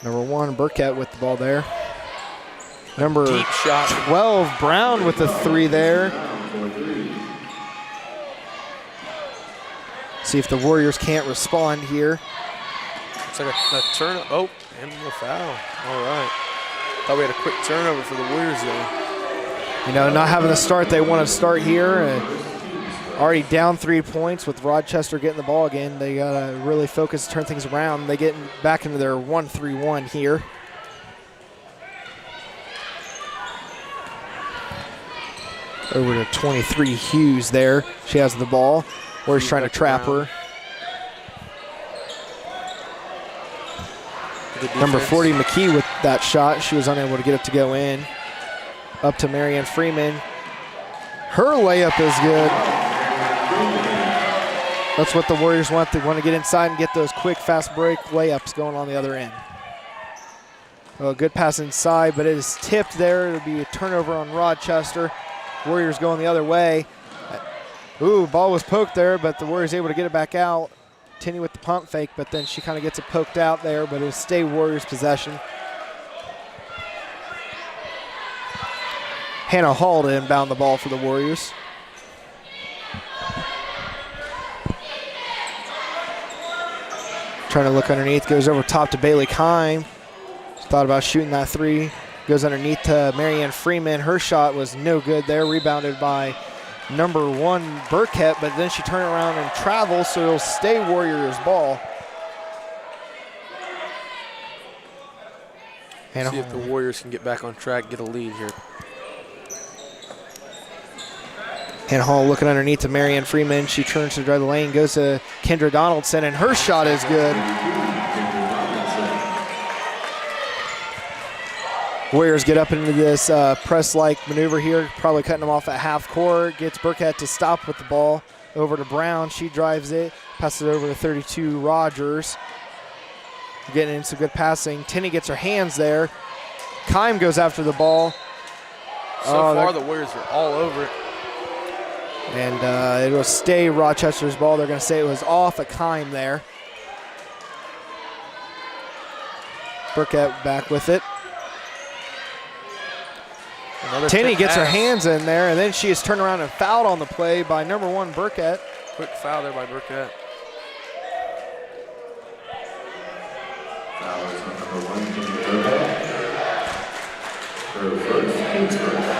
[SPEAKER 1] Number 1, Burkett with the ball there. Number
[SPEAKER 8] Deep shot.
[SPEAKER 1] 12, Brown with the 3 there. See if the Warriors can't respond here.
[SPEAKER 8] It's like a turn. Oh, and a foul. All right. Thought we had a quick turnover for the Warriors there.
[SPEAKER 1] You know, not having the start they want to start here. Already down 3 points with Rochester getting the ball again. They got to really focus, turn things around. They get back into their 1-3-1 here. Over to 23, Hughes there. She has the ball. Warriors trying to trap her. Number 40, McKee with that shot. She was unable to get it to go in. Up to Marianne Freeman. Her layup is good. That's what the Warriors want. They want to get inside and get those quick, fast break layups going on the other end. Well, good pass inside, but it is tipped there. It'll be a turnover on Rochester. Warriors going the other way. Ooh, ball was poked there, but the Warriors able to get it back out. Tinney with the pump fake, but then she kind of gets it poked out there, but it'll stay Warriors possession. Hannah Hall to inbound the ball for the Warriors. Trying to look underneath, goes over top to Bailey Kime. She thought about shooting that 3. Goes underneath to Marianne Freeman. Her shot was no good there, rebounded by number 1, Burkett, but then she turned around and travels, so it'll stay Warriors ball.
[SPEAKER 8] See if the Warriors can get back on track, get a lead here.
[SPEAKER 1] Hannah Hall looking underneath to Marianne Freeman. She turns to drive the lane, goes to Kendra Donaldson, and her shot is good. Warriors get up into this press-like maneuver here, probably cutting them off at half court. Gets Burkett to stop with the ball. Over to Brown. She drives it, passes it over to 32, Rogers. Getting in some good passing. Tinney gets her hands there. Kime goes after the ball.
[SPEAKER 8] So far, the Warriors are all over it.
[SPEAKER 1] And it will stay Rochester's ball. They're going to say it was off at Kime there. Burkett back with it. Tinney gets her hands in there, and then she is turned around and fouled on the play by number 1, Burkett.
[SPEAKER 8] Quick foul there by Burkett.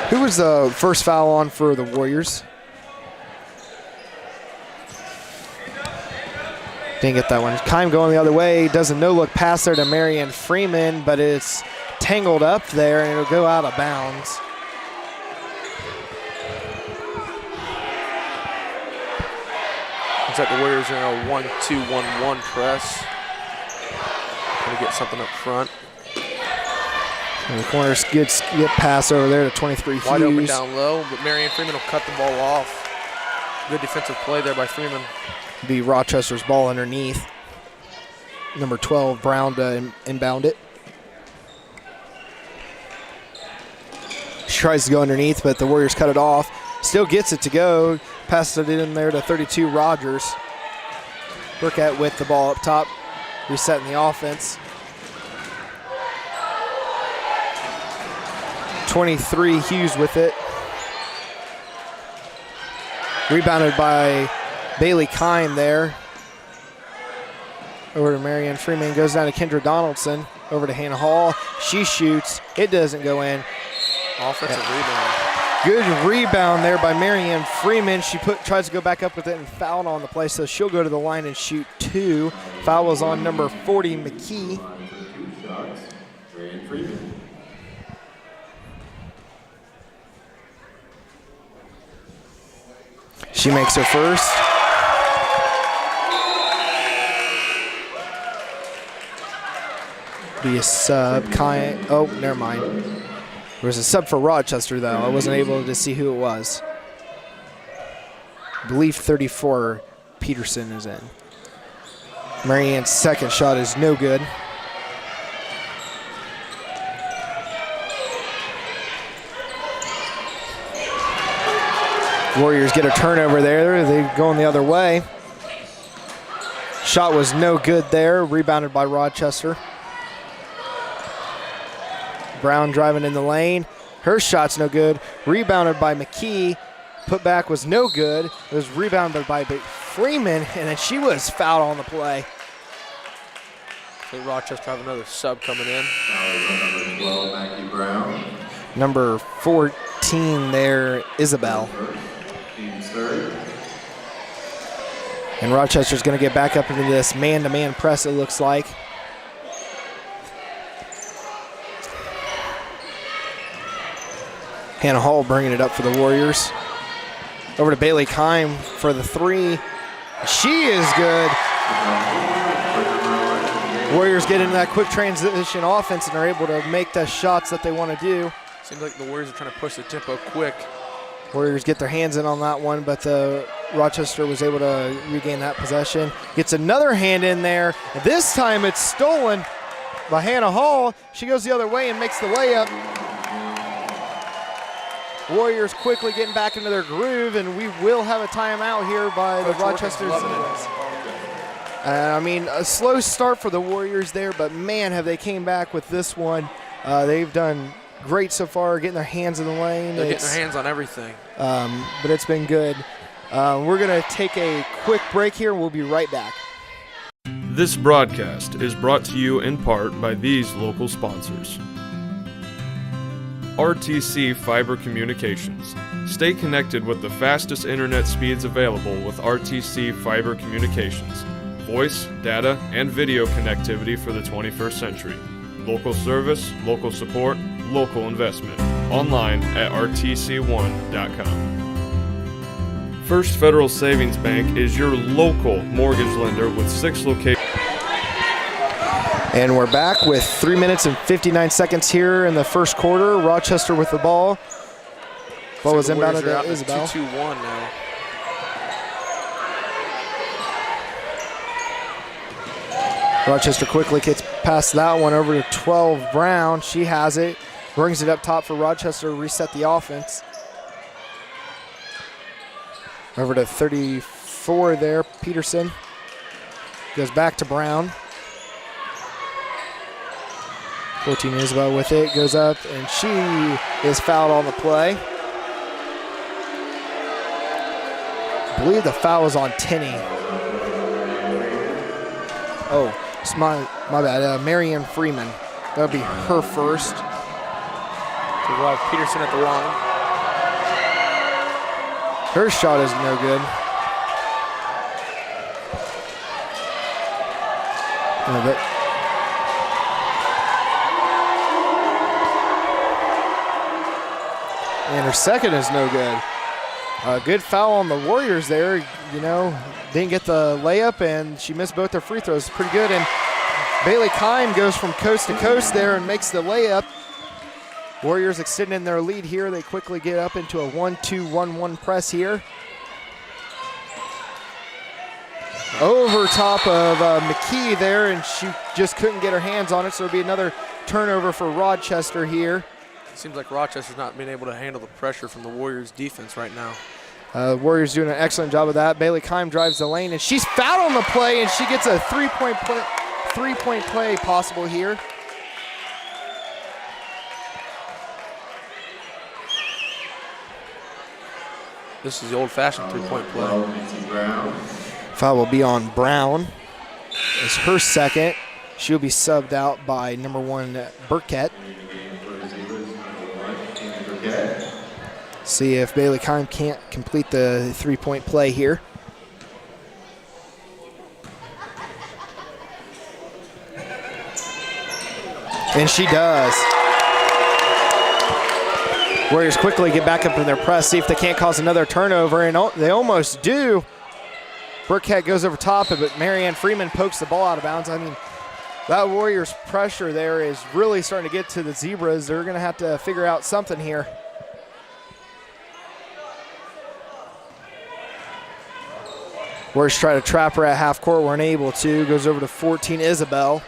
[SPEAKER 1] Who was the first foul on for the Warriors? Didn't get that one. Kime going the other way. Does a no-look pass there to Marianne Freeman, but it's tangled up there, and it'll go out of bounds.
[SPEAKER 8] Looks like the Warriors are in a 1-2-1-1 press. Going to get something up front.
[SPEAKER 1] And the corner's good pass over there to 23 Hughes.
[SPEAKER 8] Wide open down low, but Marianne Freeman will cut the ball off. Good defensive play there by Freeman.
[SPEAKER 1] Be Rochester's ball underneath. Number 12, Brown to inbound it. She tries to go underneath, but the Warriors cut it off. Still gets it to go. Passes it in there to 32, Rogers. Burkett with the ball up top, resetting the offense. 23, Hughes with it. Rebounded by Bailey Kime there. Over to Marianne Freeman. Goes down to Kendra Donaldson. Over to Hannah Hall. She shoots. It doesn't go in.
[SPEAKER 8] Offensive rebound.
[SPEAKER 1] Good rebound there by Marianne Freeman. She tries to go back up with it and fouled on the play, so she'll go to the line and shoot 2. Foul was on number 40, McKee. She makes her first. Be a sub. Oh, never mind. There was a sub for Rochester, though. I wasn't able to see who it was. I believe 34, Peterson is in. Marianne's second shot is no good. Warriors get a turnover there. They're going the other way. Shot was no good there. Rebounded by Rochester. Brown driving in the lane. Her shot's no good. Rebounded by McKee. Putback was no good. It was rebounded by Freeman, and then she was fouled on the play.
[SPEAKER 8] I think Rochester have another sub coming in.
[SPEAKER 3] Number 12, Mackie Brown.
[SPEAKER 1] Number 14 there, Isabel.
[SPEAKER 3] Team's third.
[SPEAKER 1] And Rochester's going to get back up into this man-to-man press, it looks like. Hannah Hall bringing it up for the Warriors. Over to Bailey Kime for the 3. She is good. Warriors get into that quick transition offense and are able to make the shots that they want to do.
[SPEAKER 8] Seems like the Warriors are trying to push the tempo quick.
[SPEAKER 1] Warriors get their hands in on that one, but Rochester was able to regain that possession. Gets another hand in there. This time it's stolen by Hannah Hall. She goes the other way and makes the layup. Warriors quickly getting back into their groove, and we will have a timeout here by the Rochester. I mean, a slow start for the Warriors there, but man, have they came back with this one. They've done great so far, getting their hands in the lane.
[SPEAKER 8] They're getting their hands on everything.
[SPEAKER 1] But it's been good. We're going to take a quick break here, and we'll be right back.
[SPEAKER 2] This broadcast is brought to you in part by these local sponsors. RTC Fiber Communications. Stay connected with the fastest internet speeds available with RTC Fiber Communications. Voice, data, and video connectivity for the 21st century. Local service, local support, local investment. Online at rtc1.com. First Federal Savings Bank is your local mortgage lender with 6 locations.
[SPEAKER 1] And we're back with 3 minutes and 59 seconds here in the first quarter. Rochester with the ball. Ball was inbounded to Isabel.
[SPEAKER 8] 2-2-1 now.
[SPEAKER 1] Rochester quickly gets past that one over to 12 Brown. She has it. Brings it up top for Rochester to reset the offense. Over to 34 there, Peterson. Goes back to Brown. 14 Isabel with it, goes up, and she is fouled on the play. I believe the foul was on Tinney. Oh, It's my bad. Marianne Freeman. That would be her first.
[SPEAKER 8] So we'll have Peterson at the line.
[SPEAKER 1] Her shot is no good. And her second is no good. Good foul on the Warriors there. You know, didn't get the layup, and she missed both their free throws. Pretty good. And Bailey Kime goes from coast to coast there and makes the layup. Warriors extending their lead here. They quickly get up into a 1-2-1-1 press here. Over top of McKee there, and she just couldn't get her hands on it, so it'll be another turnover for Rochester here.
[SPEAKER 8] It seems like Rochester's not being able to handle the pressure from the Warriors' defense right now.
[SPEAKER 1] Warriors doing an excellent job of that. Bailey Kime drives the lane, and she's fouled on the play, and she gets a three-point play possible here.
[SPEAKER 8] This is the old-fashioned three-point play.
[SPEAKER 1] Foul will be on Brown. It's her second. She'll be subbed out by number 1 Burkett. See if Bailey Kime can't complete the three-point play here. And she does. Warriors quickly get back up in their press, see if they can't cause another turnover, and they almost do. Burkett goes over top of it, but Marianne Freeman pokes the ball out of bounds. I mean, that Warriors pressure there is really starting to get to the Zebras. They're going to have to figure out something here. Warriors try to trap her at half court, weren't able to. Goes over to 14, Isabel.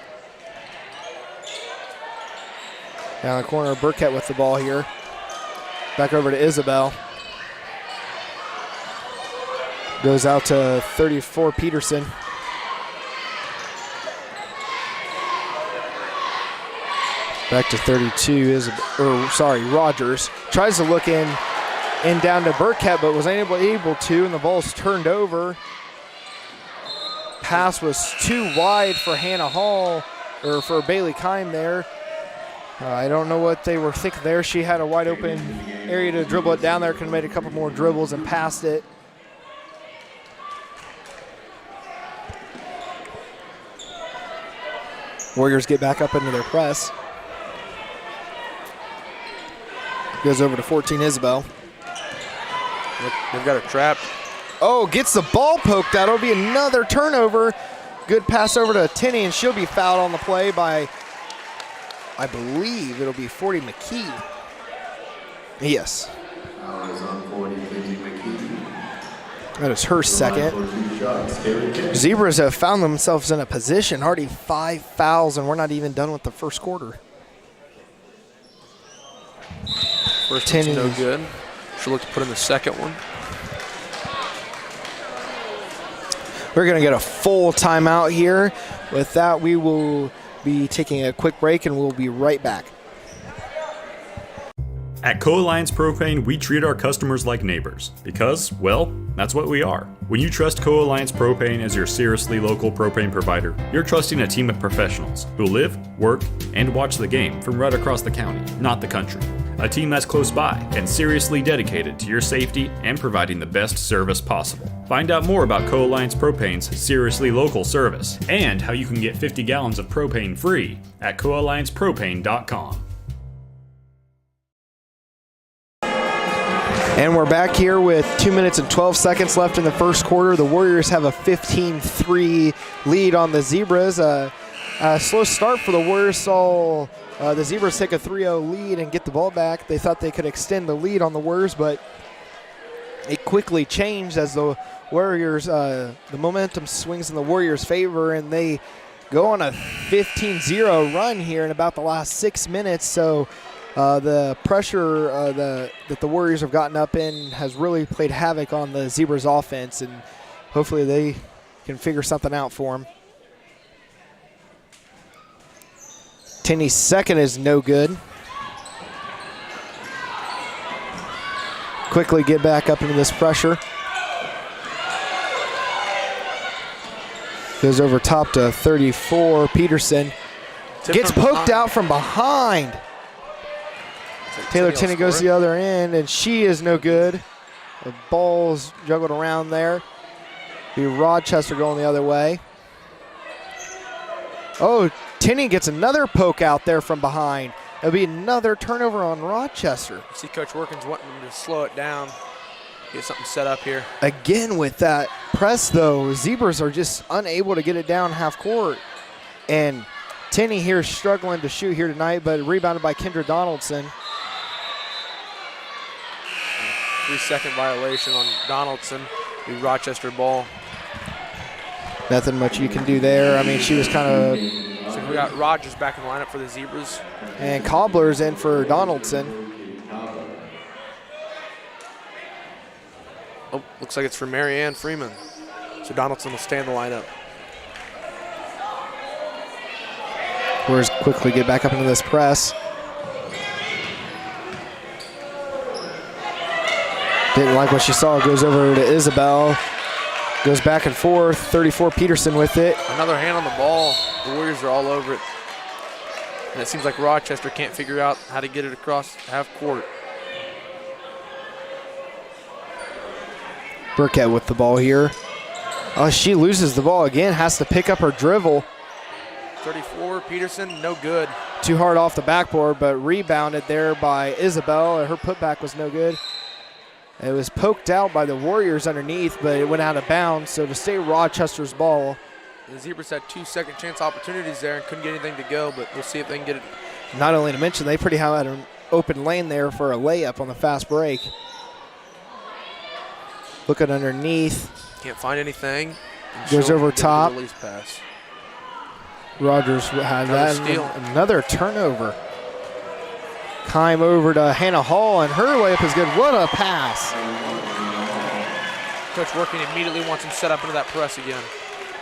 [SPEAKER 1] Down the corner, Burkett with the ball here. Back over to Isabel. Goes out to 34, Peterson. Back to 32, Rogers. Tries to look in down to Burkett, but was unable to, and the ball's turned over. Pass was too wide for Hannah Hall, or for Bailey Kime there. I don't know what they were thinking there. She had a wide open area to dribble it down there. Could have made a couple more dribbles and passed it. Warriors get back up into their press. Goes over to 14, Isabel.
[SPEAKER 8] They've got it trapped.
[SPEAKER 1] Oh, gets the ball poked out. It'll be another turnover. Good pass over to Tinney, and she'll be fouled on the play by, I believe it'll be 40 McKee. Yes. That is her second. Zebras have found themselves in a position, already 5 fouls, and we're not even done with the first quarter.
[SPEAKER 8] First one's no good. She'll look to put in the second one.
[SPEAKER 1] We're going to get a full timeout here. With that, we will be taking a quick break, and we'll be right back.
[SPEAKER 4] At Co-Alliance Propane, we treat our customers like neighbors because, well, that's what we are. When you trust Co-Alliance Propane as your seriously local propane provider, you're trusting a team of professionals who live, work, and watch the game from right across the county, not the country. A team that's close by and seriously dedicated to your safety and providing the best service possible. Find out more about Co-Alliance Propane's seriously local service and how you can get 50 gallons of propane free at coalliancepropane.com.
[SPEAKER 1] And we're back here with 2 minutes and 12 seconds left in the first quarter. The Warriors have a 15-3 lead on the Zebras. A slow start for the Warriors saw the Zebras take a 3-0 lead and get the ball back. They thought they could extend the lead on the Warriors, but it quickly changed as the Warriors, the momentum swings in the Warriors' favor, and they go on a 15-0 run here in about the last 6 minutes. So the pressure that the Warriors have gotten up in has really played havoc on the Zebras' offense, and hopefully they can figure something out for them. Tinney's second is no good. Quickly get back up into this pressure. Goes over top to 34. Peterson gets poked out from behind. Taylor Tinney goes to the other end, and she is no good. The ball's juggled around there. Be Rochester going the other way. Oh, Tinney gets another poke out there from behind. It'll be another turnover on Rochester.
[SPEAKER 8] See Coach Workins wanting to slow it down, get something set up here.
[SPEAKER 1] Again with that press, though, Zebras are just unable to get it down half court. And Tinney here struggling to shoot here tonight, but rebounded by Kendra Donaldson.
[SPEAKER 8] 3-second violation on Donaldson. The Rochester ball.
[SPEAKER 1] Nothing much you can do there. I mean, she was kind of...
[SPEAKER 8] So we got Rogers back in the lineup for the Zebras.
[SPEAKER 1] And Cobbler's in for Donaldson.
[SPEAKER 8] Oh, looks like it's for Marianne Freeman. So Donaldson will stay in the lineup.
[SPEAKER 1] Warriors quickly get back up into this press. Didn't like what she saw. Goes over to Isabel. Goes back and forth. 34 Peterson with it.
[SPEAKER 8] Another hand on the ball. The Warriors are all over it. And it seems like Rochester can't figure out how to get it across half court.
[SPEAKER 1] Burkett with the ball here. Oh, she loses the ball again. Has to pick up her dribble.
[SPEAKER 8] 34 Peterson, no good.
[SPEAKER 1] Too hard off the backboard, but rebounded there by Isabel. Her putback was no good. It was poked out by the Warriors underneath, but it went out of bounds. So to stay Rochester's ball.
[SPEAKER 8] The Zebras had 2 second chance opportunities there and couldn't get anything to go, but we'll see if they can get it.
[SPEAKER 1] Not only to mention, they pretty had an open lane there for a layup on the fast break. Looking underneath.
[SPEAKER 8] Can't find anything.
[SPEAKER 1] Goes over top.
[SPEAKER 8] Release pass.
[SPEAKER 1] Rogers had that.
[SPEAKER 8] Steal.
[SPEAKER 1] Another turnover. Kime over to Hannah Hall, and her layup is good. What a pass.
[SPEAKER 8] Coach Working immediately wants him set up into that press again.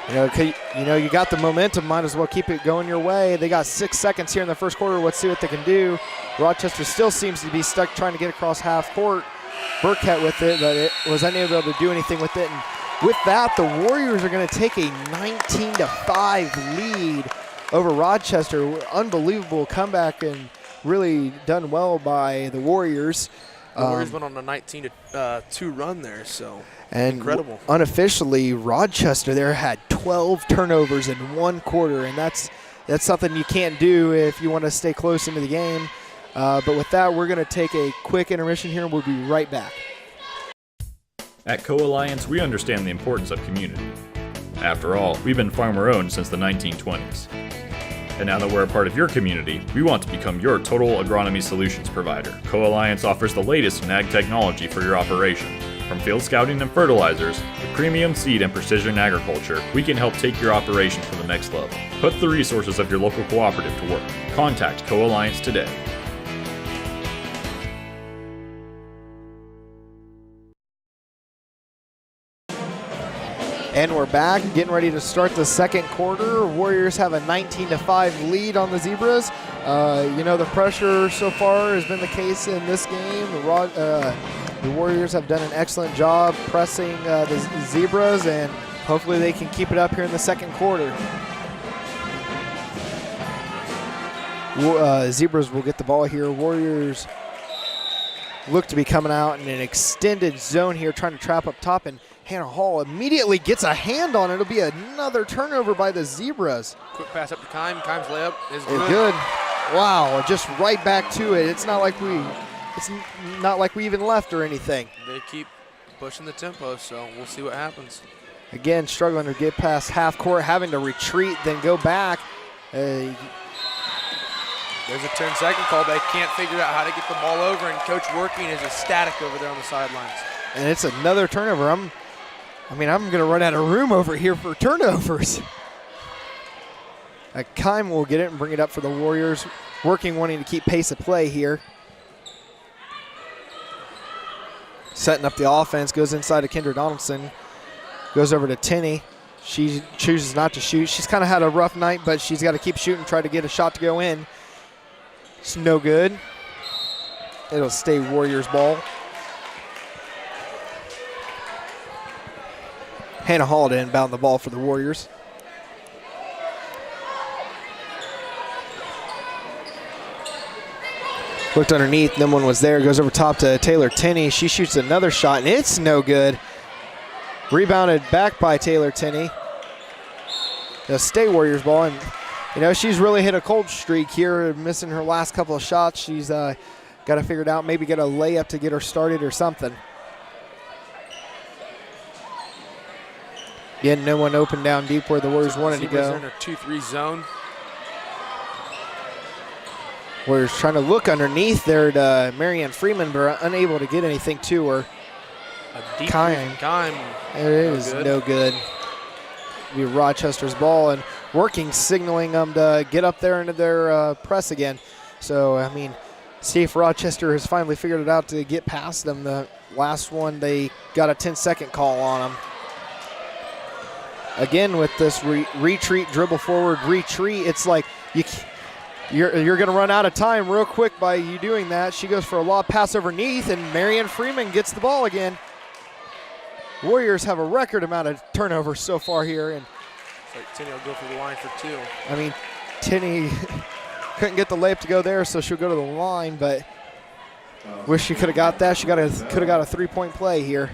[SPEAKER 1] You got the momentum. Might as well keep it going your way. They got 6 seconds here in the first quarter. Let's see what they can do. Rochester still seems to be stuck trying to get across half court. Burkett with it, but it was unable to do anything with it. And with that, the Warriors are going to take a 19-5 lead over Rochester. Unbelievable comeback and really done well by the Warriors.
[SPEAKER 8] The Warriors went on a 19-2 run there, so
[SPEAKER 1] and
[SPEAKER 8] incredible.
[SPEAKER 1] Unofficially, Rochester there had 12 turnovers in one quarter, and that's something you can't do if you want to stay close into the game. But with that, we're going to take a quick intermission here, and we'll be right back.
[SPEAKER 4] At Co-Alliance, we understand the importance of community. After all, we've been farmer-owned since the 1920s. And now that we're a part of your community, we want to become your total agronomy solutions provider. Co-Alliance offers the latest in ag technology for your operation. From field scouting and fertilizers to premium seed and precision agriculture, we can help take your operation to the next level. Put the resources of your local cooperative to work. Contact Co-Alliance today.
[SPEAKER 1] And we're back, getting ready to start the second quarter. Warriors have a 19-5 lead on the Zebras. The pressure so far has been the case in this game. The Warriors have done an excellent job pressing the Zebras, and hopefully they can keep it up here in the second quarter. Zebras will get the ball here. Warriors look to be coming out in an extended zone here, trying to trap up top, and Hannah Hall immediately gets a hand on it. It'll be another turnover by the Zebras.
[SPEAKER 8] Quick pass up to Kime. Kime's layup is
[SPEAKER 1] good. Good. Wow, just right back to it. It's not like we even left or anything.
[SPEAKER 8] They keep pushing the tempo, so we'll see what happens.
[SPEAKER 1] Again, struggling to get past half court, having to retreat, then go back.
[SPEAKER 8] There's a 10-second call. They can't figure out how to get the ball over, and Coach Working is ecstatic over there on the sidelines.
[SPEAKER 1] And it's another turnover. I'm going to run out of room over here for turnovers. Kime will get it and bring it up for the Warriors. Working, wanting to keep pace of play here. Setting up the offense, goes inside to Kendra Donaldson. Goes over to Tinney. She chooses not to shoot. She's kind of had a rough night, but she's got to keep shooting, try to get a shot to go in. It's no good. It'll stay Warriors ball. Hannah Hall to inbound the ball for the Warriors. Looked underneath, no one was there. Goes over top to Taylor Tinney. She shoots another shot, and it's no good. Rebounded back by Taylor Tinney. The State Warriors ball, and you know, she's really hit a cold streak here, missing her last couple of shots. She's got to figure it out, maybe get a layup to get her started or something. Again, no one open down deep where the Warriors wanted to go.
[SPEAKER 8] In a 2-3 zone.
[SPEAKER 1] Warriors trying to look underneath there to Marianne Freeman, but are unable to get anything to her.
[SPEAKER 8] A deep
[SPEAKER 1] Kime. It is no good. Be Rochester's ball, and working, signaling them to get up there into their press again. So, I mean, see if Rochester has finally figured it out to get past them. The last one, they got a 10-second call on them. Again, with this retreat, dribble forward, retreat, it's like you're going to run out of time real quick by you doing that. She goes for a lob pass underneath, and Marianne Freeman gets the ball again. Warriors have a record amount of turnovers so far here. And
[SPEAKER 8] it's like Tinney will go for the line for 2.
[SPEAKER 1] I mean, Tinney couldn't get the layup to go there, so she'll go to the line, but wish she could have got that. She could have got a 3-point play here.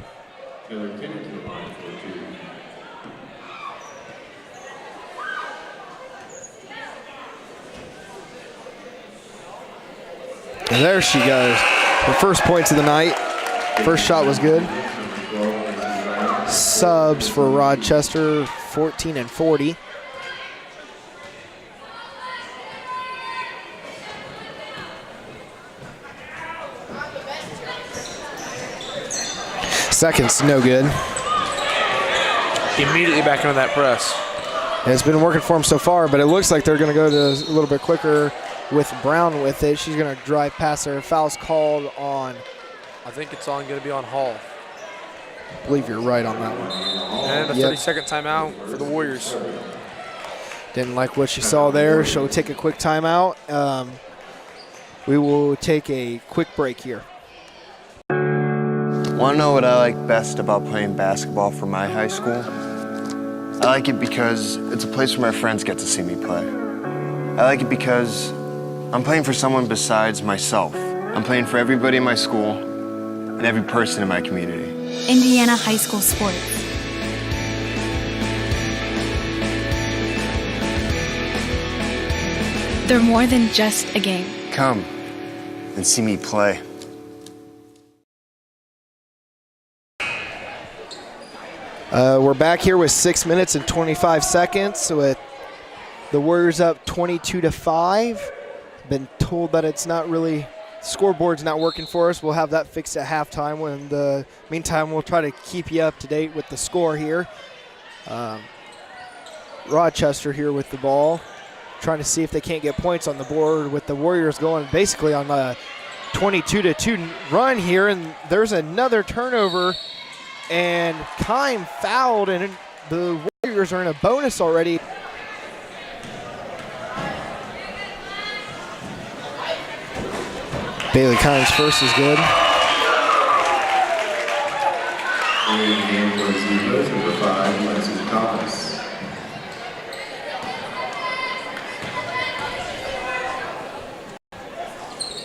[SPEAKER 1] And there she goes. Her first points of the night. First shot was good. Subs for Rochester, 14 and 40. Seconds, no good.
[SPEAKER 8] Immediately back into that press.
[SPEAKER 1] It's been working for them so far, but it looks like they're going to go to a little bit quicker with Brown with it. She's going to drive past her. Foul's called on.
[SPEAKER 8] I think it's going to be on Hall.
[SPEAKER 1] I believe you're right on that one.
[SPEAKER 8] And a 30-second timeout for the Warriors.
[SPEAKER 1] Didn't like what she saw there. She'll take a quick timeout. We will take a quick break here.
[SPEAKER 5] Want to know what I like best about playing basketball for my high school? I like it because it's a place where my friends get to see me play. I like it because I'm playing for someone besides myself. I'm playing for everybody in my school and every person in my community.
[SPEAKER 6] Indiana high school sports. They're more than just a game.
[SPEAKER 5] Come and see me play.
[SPEAKER 1] We're back here with 6 minutes and 25 seconds with the Warriors up 22-5. Been told that it's not really, scoreboard's not working for us. We'll have that fixed at halftime. In the meantime, we'll try to keep you up to date with the score here. Rochester here with the ball, trying to see if they can't get points on the board with the Warriors going basically on a 22-2 run here, and there's another turnover. And Kime fouled, and the Warriors are in a bonus already. Bailey Kime's first is good.
[SPEAKER 3] Number 5, Lexington Thomas.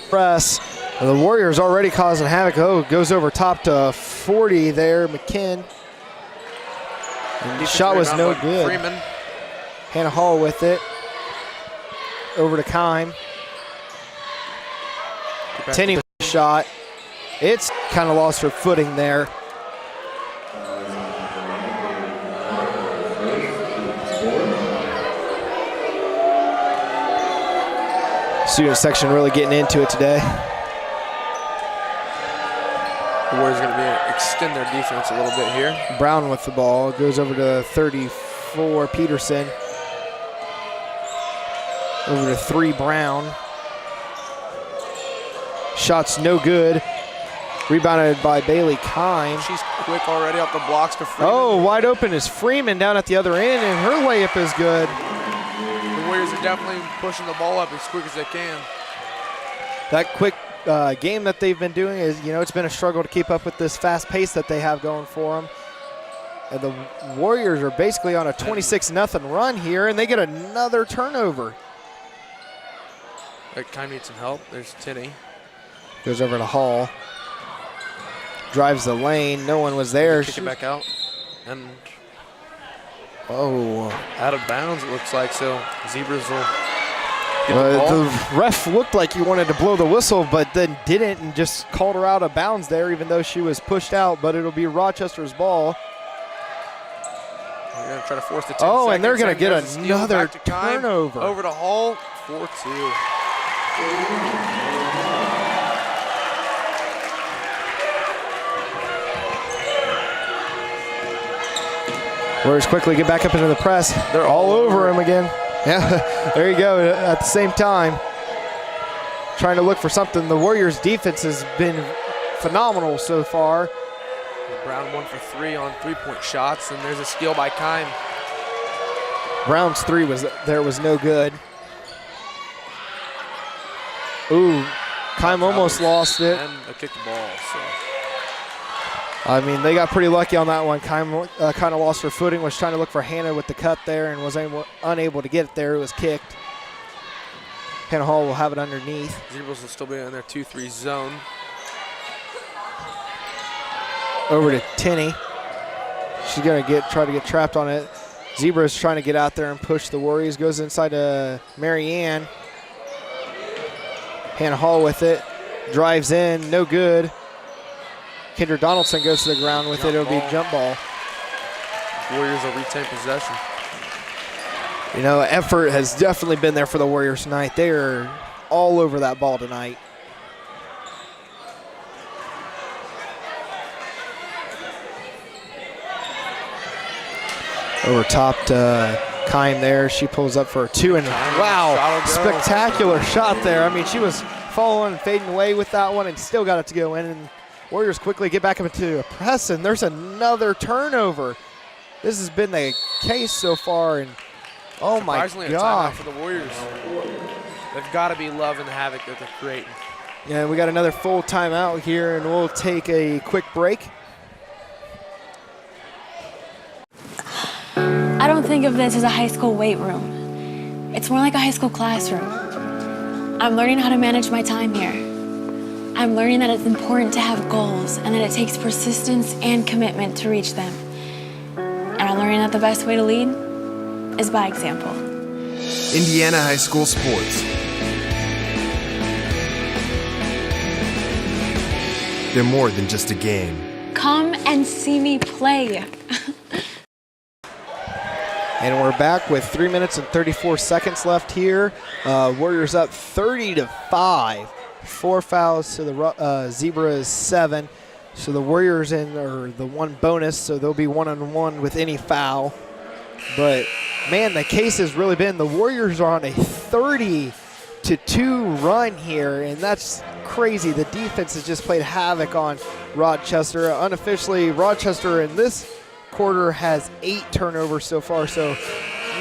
[SPEAKER 1] Press. The Warriors already causing havoc. Oh, goes over top to 40 there, McKinn. And the shot was no good.
[SPEAKER 8] Freeman.
[SPEAKER 1] Hannah Hall with it. Over to Kime. Tinney with the shot. It's kind of lost her footing there. Student section really getting into it today.
[SPEAKER 8] The Warriors are going to extend their defense a little bit here.
[SPEAKER 1] Brown with the ball. Goes over to 34, Peterson. Over to 3, Brown. Shot's no good. Rebounded by Bailey Kime.
[SPEAKER 8] She's quick already off the blocks to Freeman.
[SPEAKER 1] Oh, wide open is Freeman down at the other end, and her layup is good.
[SPEAKER 8] The Warriors are definitely pushing the ball up as quick as they can.
[SPEAKER 1] That quick game that they've been doing is, you know, it's been a struggle to keep up with this fast pace that they have going for them. And the Warriors are basically on a 26-0 run here, and they get another turnover.
[SPEAKER 8] Kime needs some help. There's Tinney.
[SPEAKER 1] Goes over to Hall. Drives the lane. No one was there.
[SPEAKER 8] Kick it back out. And
[SPEAKER 1] oh.
[SPEAKER 8] out of bounds, it looks like. So Zebras will get the ball.
[SPEAKER 1] The ref looked like he wanted to blow the whistle, but then didn't and just called her out of bounds there, even though she was pushed out. But it'll be Rochester's ball.
[SPEAKER 8] They're going to try to force the 10
[SPEAKER 1] Oh, and they're
[SPEAKER 8] seconds,
[SPEAKER 1] going to get
[SPEAKER 8] there's a steal
[SPEAKER 1] another
[SPEAKER 8] back to Kime.
[SPEAKER 1] turnover.
[SPEAKER 8] Over to Hall, 4-2.
[SPEAKER 1] Warriors quickly get back up into the press. They're all over him again. Yeah, there you go. At the same time, trying to look for something. The Warriors' defense has been phenomenal so far.
[SPEAKER 8] Brown 1 for 3 on three-point shots, and there's a steal by Kime.
[SPEAKER 1] Brown's three was no good. Ooh, Kime almost lost it.
[SPEAKER 8] And a kicked ball. So.
[SPEAKER 1] I mean, they got pretty lucky on that one. Kime kind of lost her footing, was trying to look for Hannah with the cut there and was unable to get it there. It was kicked. Hannah Hall will have it underneath.
[SPEAKER 8] Zebras will still be in their 2-3 zone.
[SPEAKER 1] Over to Tinney. She's going to try to get trapped on it. Zebra's trying to get out there and push the Warriors. Goes inside to Marianne. Hannah Hall with it. Drives in. No good. Kendra Donaldson goes to the ground with it. It'll be jump ball.
[SPEAKER 8] Warriors will retain possession.
[SPEAKER 1] You know, effort has definitely been there for the Warriors tonight. They are all over that ball tonight. Over top to Kime there. She pulls up for a 2, and wow, spectacular shot there. I mean, she was following and fading away with that one and still got it to go in. And Warriors quickly get back up into a press, and there's another turnover. This has been the case so far, and oh my
[SPEAKER 8] Surprisingly,
[SPEAKER 1] God.
[SPEAKER 8] a timeout for the Warriors. They've got to be loving the havoc that they're creating.
[SPEAKER 1] Yeah, we got another full timeout here, and we'll take a quick break.
[SPEAKER 6] I don't think of this as a high school weight room. It's more like a high school classroom. I'm learning how to manage my time here. I'm learning that it's important to have goals and that it takes persistence and commitment to reach them. And I'm learning that the best way to lead is by example.
[SPEAKER 7] Indiana high school sports. They're more than just a game.
[SPEAKER 6] Come and see me play.
[SPEAKER 1] And we're back with 3 minutes and 34 seconds left here. Warriors up 30-5. 4 fouls to the Zebras 7. So the Warriors are the one bonus, so they'll be 1-on-1 with any foul. But man, the case has really been the Warriors are on a 30-2 run here, and that's crazy. The defense has just played havoc on Rochester. Unofficially, Rochester in this quarter has 8 turnovers so far. So,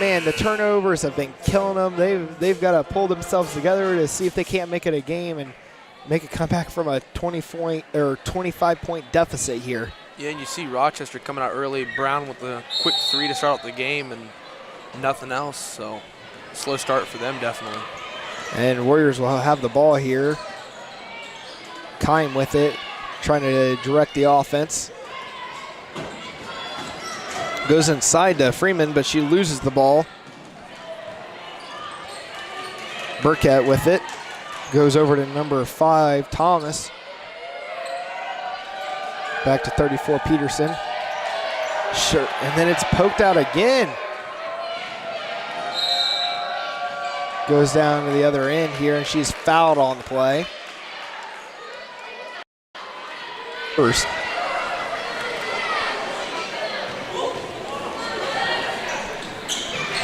[SPEAKER 1] man, the turnovers have been killing them. They've got to pull themselves together to see if they can't make it a game and make a comeback from a 25-point deficit here.
[SPEAKER 8] Yeah, and you see Rochester coming out early. Brown with the quick 3 to start out the game and nothing else. So, slow start for them definitely.
[SPEAKER 1] And Warriors will have the ball here. Kime with it, trying to direct the offense. Goes inside to Freeman, but she loses the ball. Burkett with it. Goes over to number 5, Thomas. Back to 34, Peterson. Sure, and then it's poked out again. Goes down to the other end here, and she's fouled on the play. First.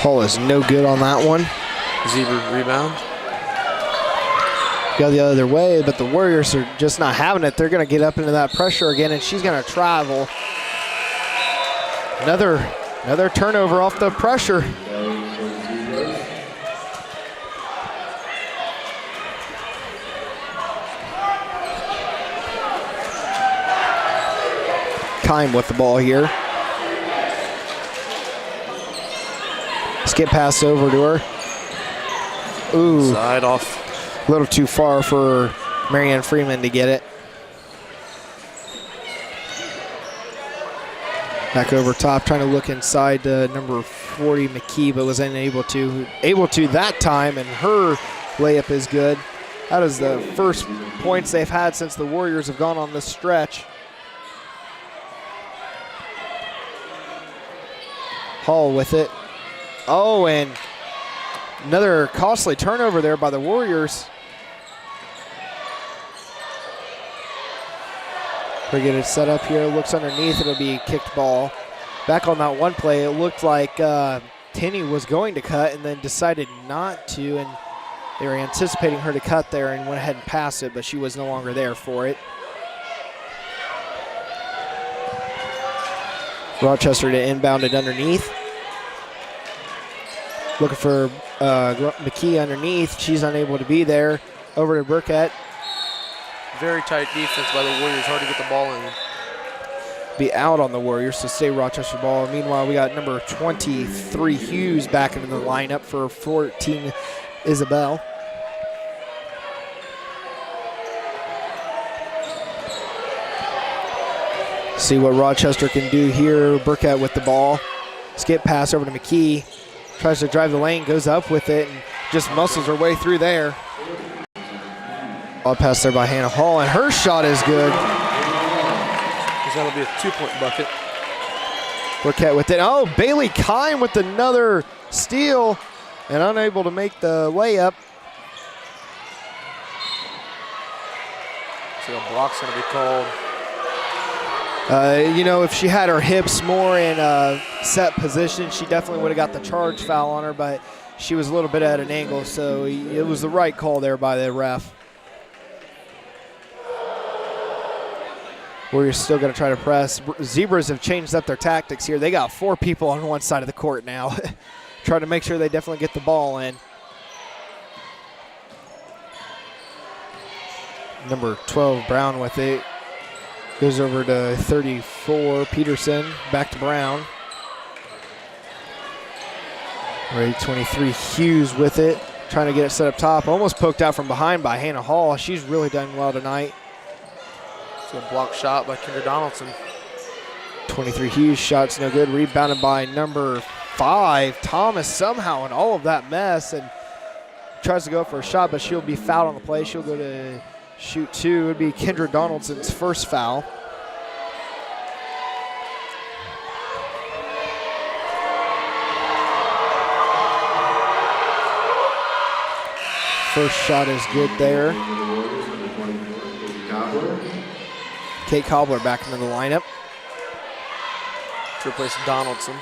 [SPEAKER 1] Hall is no good on that one.
[SPEAKER 8] Zebra rebound.
[SPEAKER 1] Go the other way, but the Warriors are just not having it. They're going to get up into that pressure again, and she's going to travel. Another turnover off the pressure. Kime with the ball here. Skip pass over to her. Ooh.
[SPEAKER 8] Side off.
[SPEAKER 1] A little too far for Marianne Freeman to get it. Back over top, trying to look inside number 40, McKee, but was unable to. Able to that time, and her layup is good. That is the first points they've had since the Warriors have gone on this stretch. Hall with it. Oh, and another costly turnover there by the Warriors. We get it set up here, looks underneath, it'll be a kicked ball. Back on that one play, it looked like Tinney was going to cut and then decided not to, and they were anticipating her to cut there and went ahead and passed it, but she was no longer there for it. Rochester to inbound it underneath. Looking for McKee underneath. She's unable to be there. Over to Burkett.
[SPEAKER 8] Very tight defense by the Warriors. Hard to get the ball in.
[SPEAKER 1] Be out on the Warriors, so stay Rochester ball. Meanwhile, we got number 23 Hughes back into the lineup for 14 Isabel. See what Rochester can do here. Burkett with the ball. Skip pass over to McKee. Tries to drive the lane, goes up with it, and just muscles her way through there. Ball pass there by Hannah Hall, and her shot is good.
[SPEAKER 8] That'll be a 2-point bucket.
[SPEAKER 1] Burkett with it. Oh, Bailey Kime with another steal, and unable to make the layup.
[SPEAKER 8] So a block's going to be called.
[SPEAKER 1] You know, if she had her hips more in a set position, she definitely would have got the charge foul on her, but she was a little bit at an angle, so it was the right call there by the ref. Warriors still going to try to press. Zebras have changed up their tactics here. They got 4 people on one side of the court now. Trying to make sure they definitely get the ball in. Number 12, Brown with it. Goes over to 34, Peterson. Back to Brown. Right, 23, Hughes with it. Trying to get it set up top. Almost poked out from behind by Hannah Hall. She's really done well tonight.
[SPEAKER 8] A block shot by Kendra Donaldson.
[SPEAKER 1] 23 Hughes, shot's no good. Rebounded by number 5, Thomas, somehow in all of that mess, and tries to go for a shot, but she'll be fouled on the play. She'll go to shoot 2. It would be Kendra Donaldson's first foul. First shot is good there. Kate Cobbler back into the lineup.
[SPEAKER 8] To replace Donaldson.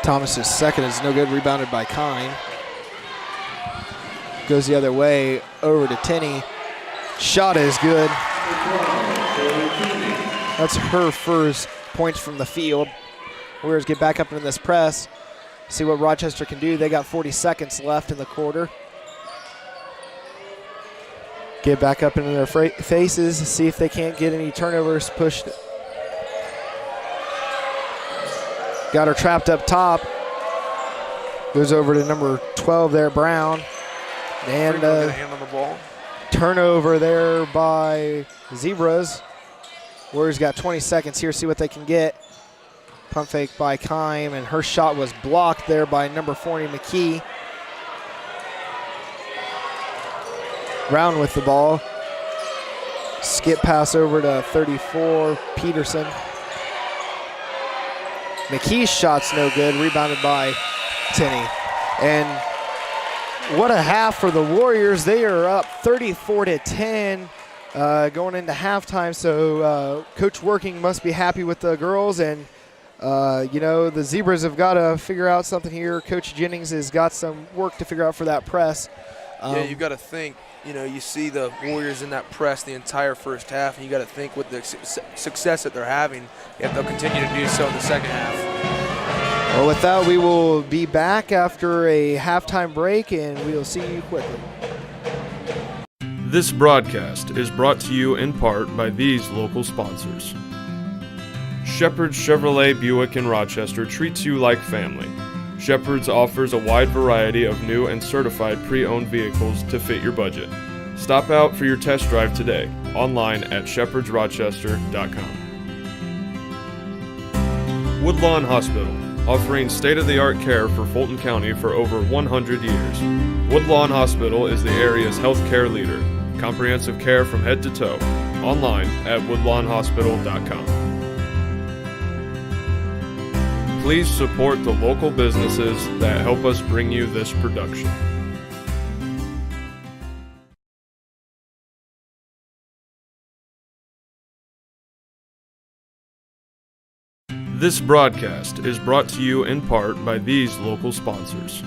[SPEAKER 1] Thomas's second is no good, rebounded by Kine. Goes the other way, over to Tinney. Shot is good. That's her first points from the field. Warriors get back up into this press. See what Rochester can do. They got 40 seconds left in the quarter. Get back up into their faces, see if they can't get any turnovers pushed. Got her trapped up top. Goes over to number 12 there, Brown. And
[SPEAKER 8] hand on the ball.
[SPEAKER 1] Turnover there by Zebras. Warriors got 20 seconds here, see what they can get. Pump fake by Kime, and her shot was blocked there by number 40, McKee. Brown with the ball. Skip pass over to 34, Peterson. McKee's shot's no good, rebounded by Tinney. And what a half for the Warriors. They are up 34-10 going into halftime, so Coach Working must be happy with the girls, and you know, the Zebras have got to figure out something here. Coach Jennings has got some work to figure out for that press.
[SPEAKER 8] Yeah, you've got to think, you know, you see the Warriors in that press the entire first half, and you got to think with the success that they're having, if they'll continue to do so in the second half.
[SPEAKER 1] Well, with that, we will be back after a halftime break, and we will see you quickly.
[SPEAKER 2] This broadcast is brought to you in part by these local sponsors. Shepherd's Chevrolet Buick in Rochester treats you like family. Shepherd's offers a wide variety of new and certified pre-owned vehicles to fit your budget. Stop out for your test drive today, online at shepherdsrochester.com. Woodlawn Hospital, offering state-of-the-art care for Fulton County for over 100 years. Woodlawn Hospital is the area's healthcare leader. Comprehensive care from head to toe, online at woodlawnhospital.com. Please support the local businesses that help us bring you this production. This broadcast is brought to you in part by these local sponsors.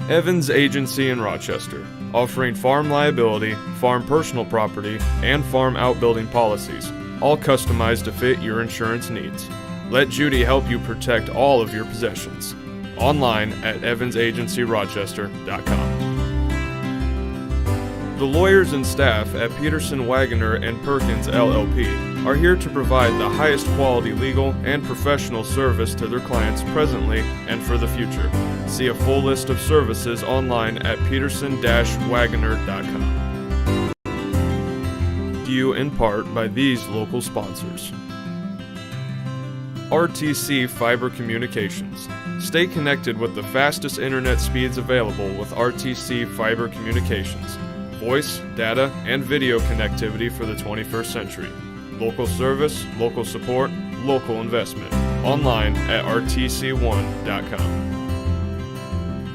[SPEAKER 2] Evans Agency in Rochester, offering farm liability, farm personal property, and farm outbuilding policies, all customized to fit your insurance needs. Let Judy help you protect all of your possessions. Online at evansagencyrochester.com. The lawyers and staff at Peterson, Wagoner & Perkins LLP are here to provide the highest quality legal and professional service to their clients presently and for the future. See a full list of services online at peterson-wagoner.com. Due in part by these local sponsors. RTC Fiber Communications. Stay connected with the fastest internet speeds available with RTC Fiber Communications. Voice, data, and video connectivity for the 21st century. Local service, local support, local investment. Online at rtc1.com.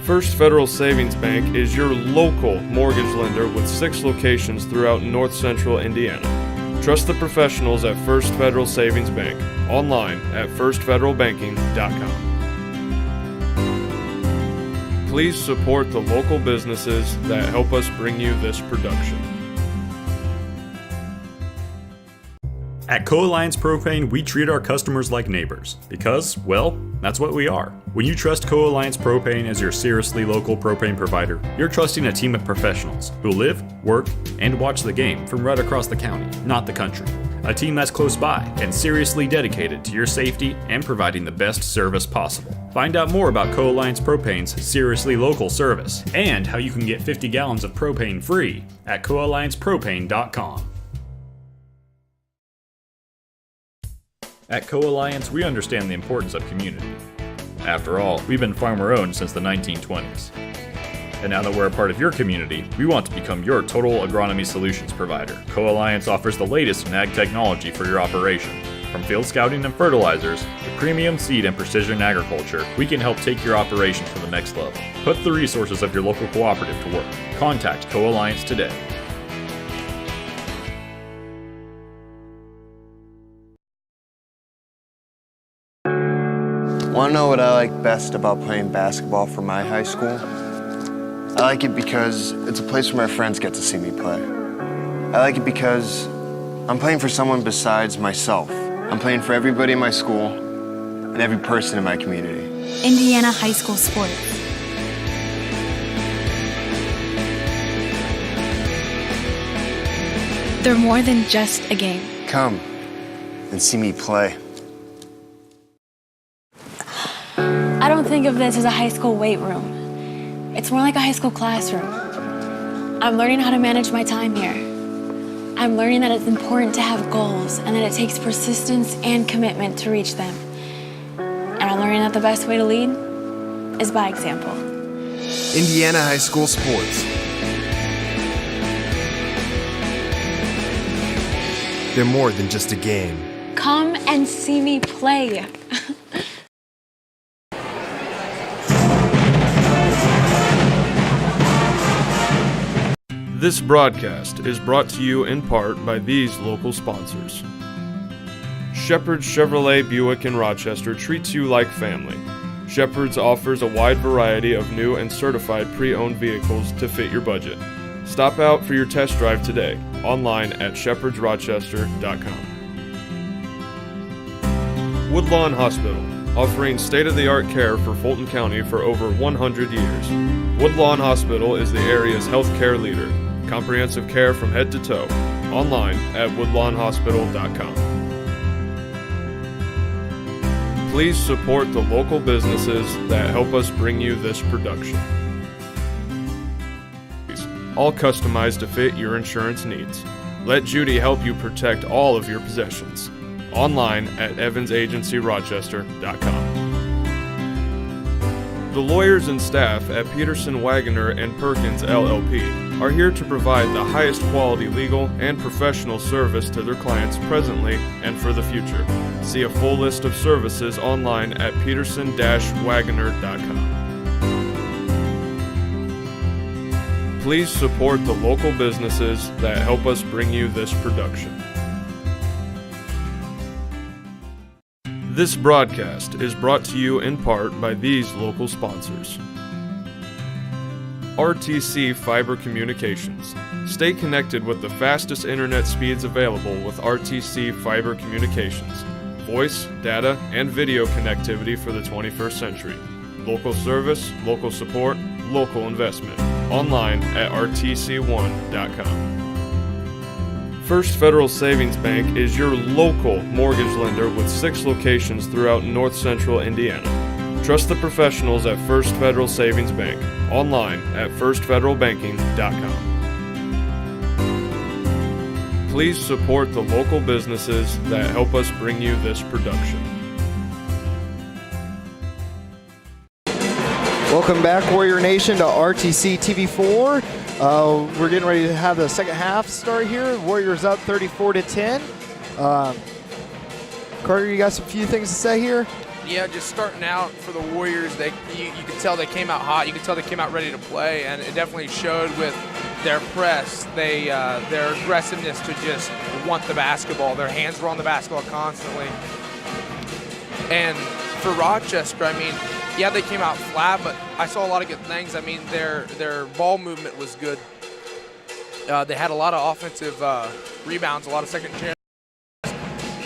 [SPEAKER 2] First Federal Savings Bank is your local mortgage lender with 6 locations throughout north central Indiana. Trust the professionals at First Federal Savings Bank, online at firstfederalbanking.com. Please support the local businesses that help us bring you this production.
[SPEAKER 4] At Co-Alliance Propane, we treat our customers like neighbors because, well, that's what we are. When you trust Co-Alliance Propane as your seriously local propane provider, you're trusting a team of professionals who live, work, and watch the game from right across the county, not the country. A team that's close by and seriously dedicated to your safety and providing the best service possible. Find out more about Co-Alliance Propane's seriously local service and how you can get 50 gallons of propane free at coalliancepropane.com. At Co-Alliance, we understand the importance of community. After all, we've been farmer-owned since the 1920s. And now that we're a part of your community, we want to become your total agronomy solutions provider. Co-Alliance offers the latest in ag technology for your operation. From field scouting and fertilizers to premium seed and precision agriculture, we can help take your operation to the next level. Put the resources of your local cooperative to work. Contact Co-Alliance today.
[SPEAKER 5] Want to know what I like best about playing basketball for my high school? I like it because it's a place where my friends get to see me play. I like it because I'm playing for someone besides myself. I'm playing for everybody in my school and every person in my community.
[SPEAKER 6] Indiana high school sports. They're more than just a game.
[SPEAKER 5] Come and see me play.
[SPEAKER 6] I don't think of this as a high school weight room. It's more like a high school classroom. I'm learning how to manage my time here. I'm learning that it's important to have goals and that it takes persistence and commitment to reach them. And I'm learning that the best way to lead is by example.
[SPEAKER 7] Indiana high school sports. They're more than just a game.
[SPEAKER 6] Come and see me play.
[SPEAKER 2] This broadcast is brought to you in part by these local sponsors. Shepherd's Chevrolet Buick in Rochester treats you like family. Shepherd's offers a wide variety of new and certified pre-owned vehicles to fit your budget. Stop out for your test drive today, online at shepherdsrochester.com. Woodlawn Hospital, offering state-of-the-art care for Fulton County for over 100 years. Woodlawn Hospital is the area's healthcare leader. Comprehensive care from head to toe, online at woodlawnhospital.com. Please support the local businesses that help us bring you this production. All customized to fit your insurance needs. Let Judy help you protect all of your possessions. Online at evansagencyrochester.com. The lawyers and staff at Peterson, Wagoner and Perkins LLP are here to provide the highest quality legal and professional service to their clients presently and for the future. See a full list of services online at peterson-wagoner.com. Please support the local businesses that help us bring you this production. This broadcast is brought to you in part by these local sponsors. RTC Fiber Communications. Stay connected with the fastest internet speeds available with RTC Fiber Communications. Voice, data, and video connectivity for the 21st century. Local service, local support, local investment. Online at rtc1.com. First Federal Savings Bank is your local mortgage lender with 6 locations throughout north central Indiana. Trust the professionals at First Federal Savings Bank. Online at firstfederalbanking.com. Please support the local businesses that help us bring you this production.
[SPEAKER 1] Welcome back, Warrior Nation, to RTC TV4. We're getting ready to have the second half start here. Warriors up 34-10. Carter, you got some few things to say here?
[SPEAKER 8] Yeah, just starting out for the Warriors, you could tell they came out hot. You could tell they came out ready to play, and it definitely showed with their press. Their aggressiveness to just want the basketball. Their hands were on the basketball constantly. And for Rochester, I mean, yeah, they came out flat, but I saw a lot of good things. I mean, their ball movement was good. They had a lot of offensive rebounds, a lot of second chance.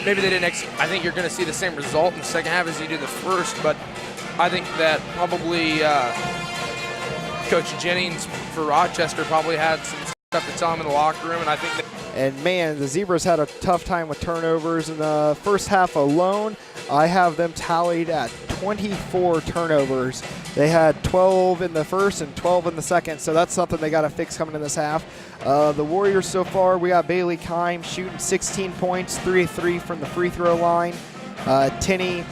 [SPEAKER 8] Maybe they didn't. I think you're going to see the same result in the second half as you did the first, but I think that probably Coach Jennings for Rochester probably had some stuff to tell him in the locker room, and I think that.
[SPEAKER 1] And man, the Zebras had a tough time with turnovers in the first half alone. I have them tallied at 24 turnovers. They had 12 in the first and 12 in the second, so that's something they got to fix coming in this half. The Warriors so far, we got Bailey Kime shooting 16 points, 3 of 3 from the free throw line. Tenney,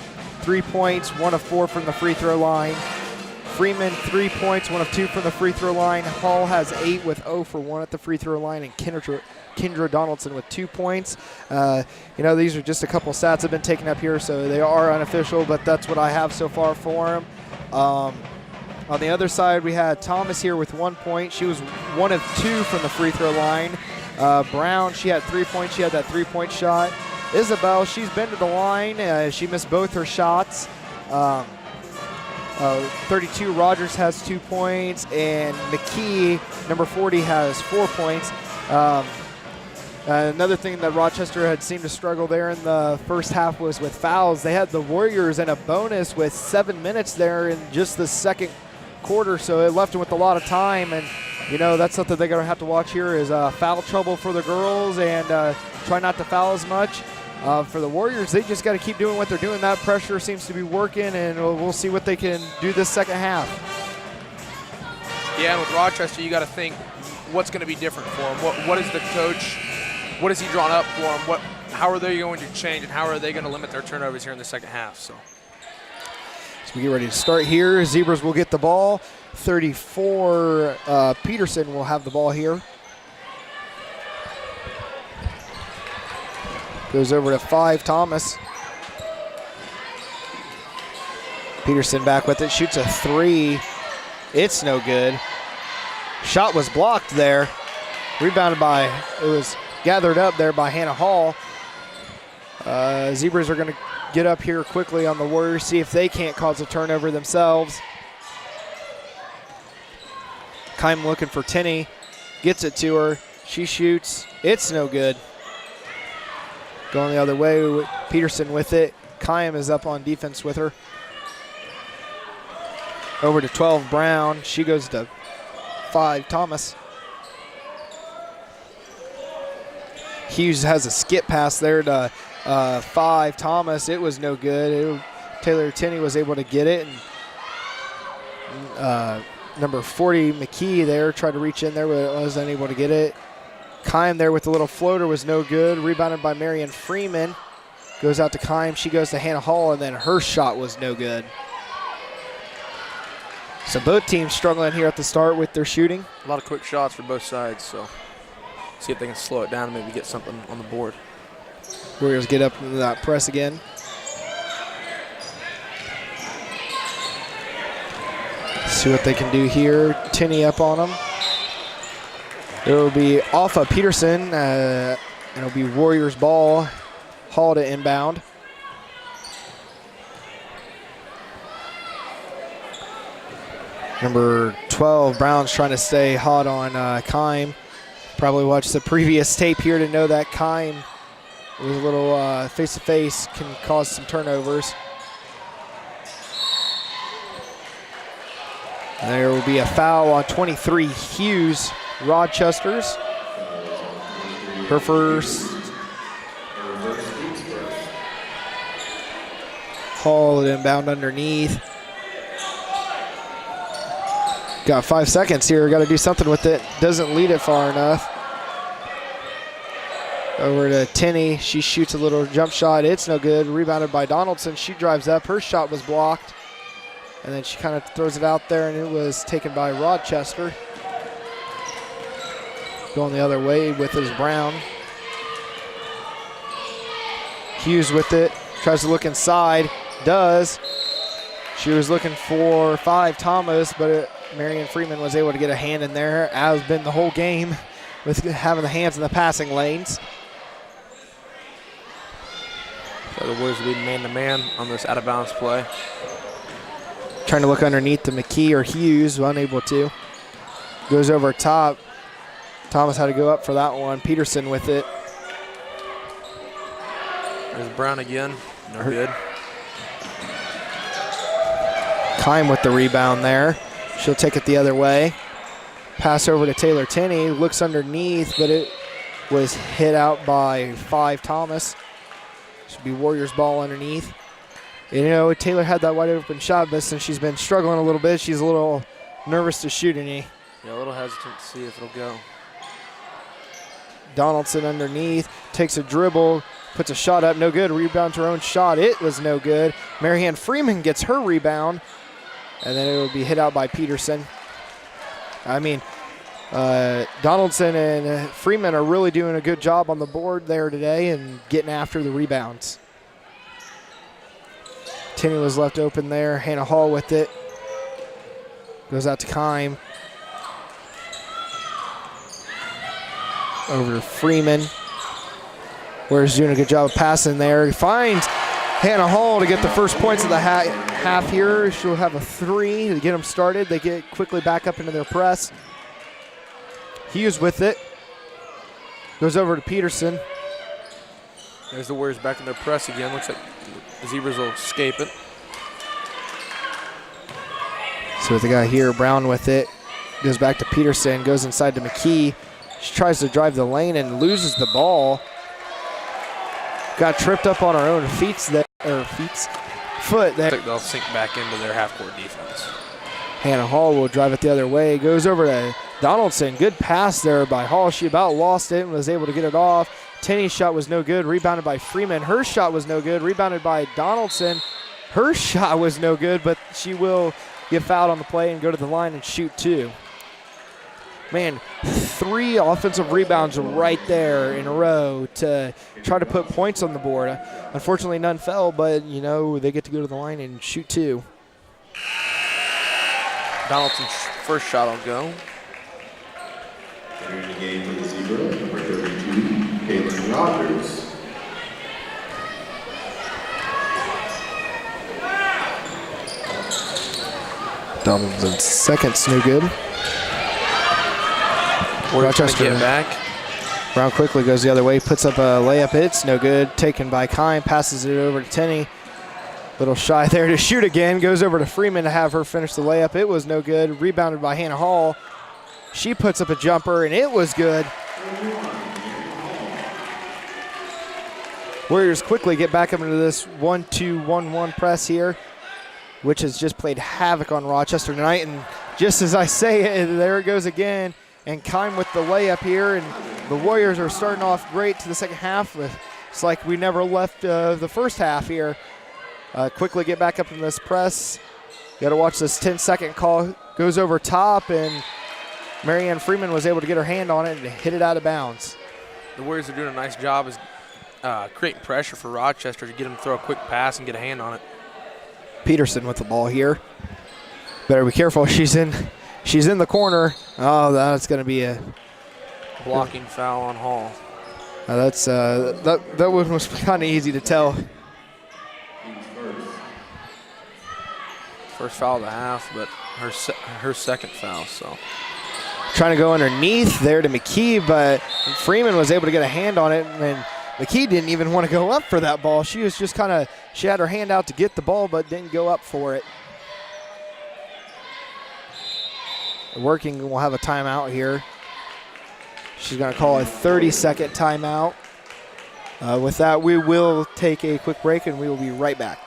[SPEAKER 1] 3 points, 1 of 4 from the free throw line. Freeman, 3 points, 1 of 2 from the free throw line. Hall has 8 with 0 for 1 at the free throw line, and Kendra Donaldson with 2 points. These are just a couple stats that have been taken up here, so they are unofficial, but that's what I have so far for them. On the other side, we had Thomas here with 1 point. She was 1 of 2 from the free throw line. Brown, she had 3 points. She had that 3-point shot. Isabel, she's been to the line. She missed both her shots. 32, Rogers has 2 points, and McKee, number 40, has 4 points. Another thing that Rochester had seemed to struggle there in the first half was with fouls. They had the Warriors in a bonus with 7 minutes there in just the second quarter, so it left them with a lot of time. And, that's something they're going to have to watch here is foul trouble for the girls and try not to foul as much. For the Warriors, they just got to keep doing what they're doing. That pressure seems to be working, and we'll see what they can do this second half.
[SPEAKER 8] Yeah, and with Rochester, you got to think what's going to be different for them. What is the coach? What has he drawn up for them? How are they going to change, and how are they going to limit their turnovers here in the second half? So
[SPEAKER 1] we get ready to start here. Zebras will get the ball. 34, Peterson will have the ball here. Goes over to 5, Thomas. Peterson back with it, shoots a 3. It's no good. Shot was blocked there. Rebounded it was gathered up there by Hannah Hall. Zebras are going to get up here quickly on the Warriors, see if they can't cause a turnover themselves. Kime looking for Tenney, gets it to her. She shoots, it's no good. Going the other way, Peterson with it. Kime is up on defense with her. Over to 12, Brown. She goes to 5, Thomas. Hughes has a skip pass there to 5, Thomas. It was no good. Taylor Tinney was able to get it. And number 40, McKee there, tried to reach in there, but wasn't able to get it. Kime there with the little floater was no good. Rebounded by Marion Freeman. Goes out to Kime. She goes to Hannah Hall, and then her shot was no good. So both teams struggling here at the start with their shooting.
[SPEAKER 8] A lot of quick shots for both sides, so see if they can slow it down and maybe get something on the board.
[SPEAKER 1] Warriors get up into that press again. See what they can do here. Tinney up on them. It will be off of Peterson. It'll be Warriors ball. Hall to inbound. Number 12, Brown's trying to stay hot on Kime. Probably watched the previous tape here to know that Kime with a little face-to-face can cause some turnovers. And there will be a foul on 23, Hughes, Rochester's. Her first. Hall inbound underneath. Got 5 seconds here. Got to do something with it. Doesn't lead it far enough. Over to Tinney. She shoots a little jump shot. It's no good. Rebounded by Donaldson. She drives up. Her shot was blocked. And then she kind of throws it out there, and it was taken by Rochester. Going the other way with his Brown. Hughes with it. Tries to look inside. Does. She was looking for 5 Thomas, but Marion Freeman was able to get a hand in there, as been the whole game with having the hands in the passing lanes.
[SPEAKER 8] So the Warriors will be man-to-man on this out-of-bounds play.
[SPEAKER 1] Trying to look underneath to McKee or Hughes, unable to. Goes over top. Thomas had to go up for that one. Peterson with it.
[SPEAKER 8] There's Brown again. No good.
[SPEAKER 1] Kime with the rebound there. She'll take it the other way. Pass over to Taylor Tinney. Looks underneath, but it was hit out by 5 Thomas. Should be Warriors ball underneath. You know, Taylor had that wide open shot, but since she's been struggling a little bit, she's a little nervous to shoot any.
[SPEAKER 8] Yeah, a little hesitant to see if it'll go.
[SPEAKER 1] Donaldson underneath, takes a dribble, puts a shot up, no good. Rebound to her own shot, it was no good. Marianne Freeman gets her rebound, and then it will be hit out by Peterson. I mean, Donaldson and Freeman are really doing a good job on the board there today and getting after the rebounds. Tinney was left open there. Hannah Hall with it. Goes out to Kime. Over to Freeman. Warriors doing a good job of passing there. He finds Hannah Hall to get the first points of the half here. She'll have a 3 to get them started. They get quickly back up into their press. Hughes with it. Goes over to Peterson.
[SPEAKER 8] There's the Warriors back in their press again. Looks like the Zebras will escape it.
[SPEAKER 1] So the guy here, Brown with it. Goes back to Peterson. Goes inside to McKee. She tries to drive the lane and loses the ball. Got tripped up on her own foot there.
[SPEAKER 8] They'll sink back into their half-court defense.
[SPEAKER 1] Hannah Hall will drive it the other way. Goes over to Donaldson. Good pass there by Hall. She about lost it and was able to get it off. Tinney's shot was no good. Rebounded by Freeman. Her shot was no good. Rebounded by Donaldson. Her shot was no good, but she will get fouled on the play and go to the line and shoot 2. Man, 3 offensive rebounds right there in a row to try to put points on the board. Unfortunately, none fell, but, you know, they get to go to the line and shoot 2.
[SPEAKER 8] Donaldson's first shot will go.
[SPEAKER 3] Entering the game for the Zebra, number 32, Caitlin Rogers.
[SPEAKER 1] Donaldson's second's no good. Rochester
[SPEAKER 8] get back.
[SPEAKER 1] Brown quickly goes the other way, puts up a layup. It's no good. Taken by Kime, passes it over to Tinney. Little shy there to shoot again. Goes over to Freeman to have her finish the layup. It was no good. Rebounded by Hannah Hall. She puts up a jumper, and it was good. Warriors quickly get back up into this 1-2-1-1 press here, which has just played havoc on Rochester tonight. And just as I say it, there it goes again. And Kime with the layup here. And the Warriors are starting off great to the second half. It's like we never left the first half here. Quickly get back up in this press. Got to watch this 10-second call. Goes over top, and Marianne Freeman was able to get her hand on it and hit it out of bounds.
[SPEAKER 8] The Warriors are doing a nice job of creating pressure for Rochester to get them to throw a quick pass and get a hand on it.
[SPEAKER 1] Peterson with the ball here. Better be careful. She's in the corner. Oh, that's going to be a
[SPEAKER 8] blocking foul on Hall.
[SPEAKER 1] That one was kind of easy to tell.
[SPEAKER 8] First foul of the half, but her second foul. So
[SPEAKER 1] trying to go underneath there to McKee, but Freeman was able to get a hand on it, and McKee didn't even want to go up for that ball. She was just she had her hand out to get the ball, but didn't go up for it. Working will have a timeout here. She's going to call a 30-second timeout. With that, we will take a quick break, and we will be right back.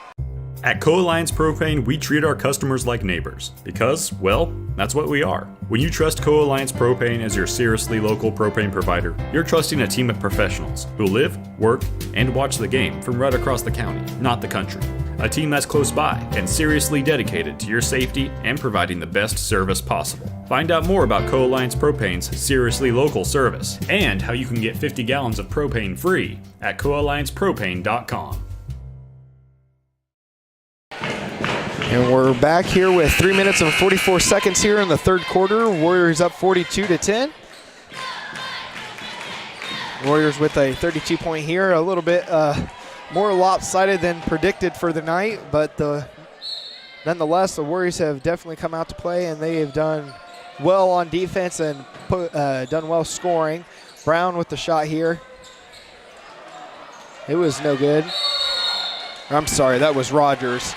[SPEAKER 4] At Co-Alliance Propane, we treat our customers like neighbors because, well, that's what we are. When you trust Co-Alliance Propane as your seriously local propane provider, you're trusting a team of professionals who live, work, and watch the game from right across the county, not the country. A team that's close by and seriously dedicated to your safety and providing the best service possible. Find out more about Co-Alliance Propane's seriously local service and how you can get 50 gallons of propane free at coalliancepropane.com.
[SPEAKER 1] And we're back here with 3 minutes and 44 seconds here in the third quarter. Warriors up 42-10. Warriors with a 32-point here, a little bit more lopsided than predicted for the night, but nonetheless, the Warriors have definitely come out to play, and they have done well on defense and done well scoring. Brown with the shot here. It was no good. I'm sorry, that was Rogers.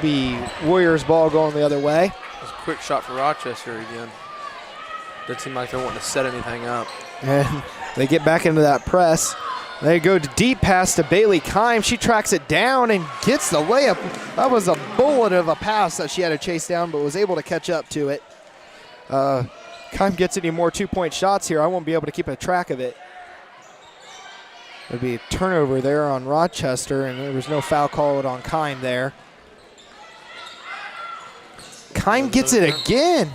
[SPEAKER 1] The Warriors ball going the other way.
[SPEAKER 8] It was a quick shot for Rochester again. Doesn't seem like they're wanting to set anything up.
[SPEAKER 1] And they get back into that press. They go to deep pass to Bailey Kime. She tracks it down and gets the layup. That was a bullet of a pass that she had to chase down, but was able to catch up to it. Kime gets any more two-point shots here, I won't be able to keep a track of it. There'd be a turnover there on Rochester, and there was no foul called on Kime there. Kime gets it again.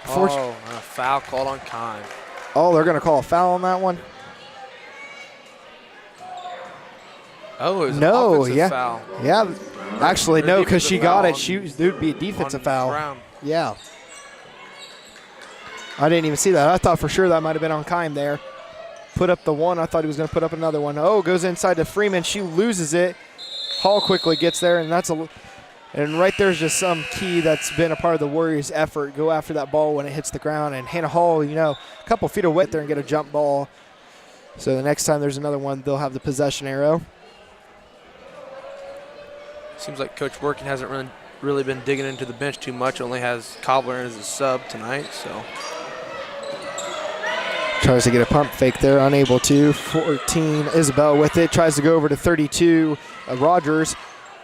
[SPEAKER 8] A foul called on Kime.
[SPEAKER 1] Oh, they're going to call a foul on that one?
[SPEAKER 8] Oh, it was an offensive foul.
[SPEAKER 1] Yeah, actually, no, because she got it. There would be a defensive foul.
[SPEAKER 8] Brown.
[SPEAKER 1] Yeah. I didn't even see that. I thought for sure that might have been on Kime there. Put up the one. I thought he was going to put up another one. Oh, goes inside to Freeman. She loses it. Hall quickly gets there, and and right there's just some key that's been a part of the Warriors' effort. Go after that ball when it hits the ground. And Hannah Hall, a couple feet away there and get a jump ball. So the next time there's another one, they'll have the possession arrow.
[SPEAKER 8] Seems like Coach Working hasn't really been digging into the bench too much. Only has Cobbler as a sub tonight. So
[SPEAKER 1] tries to get a pump fake there, unable to. 14, Isabel with it. Tries to go over to 32, Rogers.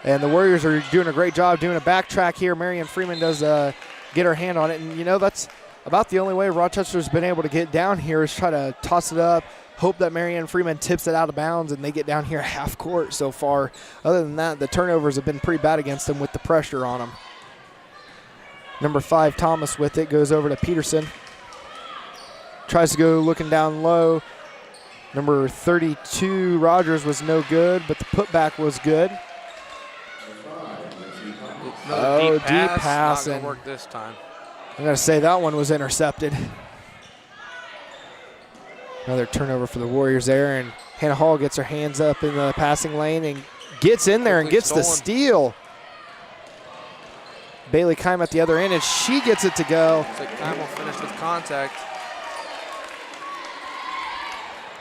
[SPEAKER 1] And the Warriors are doing a great job doing a backtrack here. Marianne Freeman does get her hand on it. And, that's about the only way Rochester's been able to get down here is try to toss it up, hope that Marianne Freeman tips it out of bounds, and they get down here half court so far. Other than that, the turnovers have been pretty bad against them with the pressure on them. Number 5, Thomas with it, goes over to Peterson. Tries to go looking down low. Number 32, Rogers, was no good, but the putback was good.
[SPEAKER 8] Deep
[SPEAKER 1] pass.
[SPEAKER 8] Not going to work this time.
[SPEAKER 1] I'm going to say that one was intercepted. Another turnover for the Warriors there, and Hannah Hall gets her hands up in the passing lane and gets in there and gets the steal. Bailey Kime at the other end, and she gets it to go.
[SPEAKER 8] Looks like Kime will finish with contact.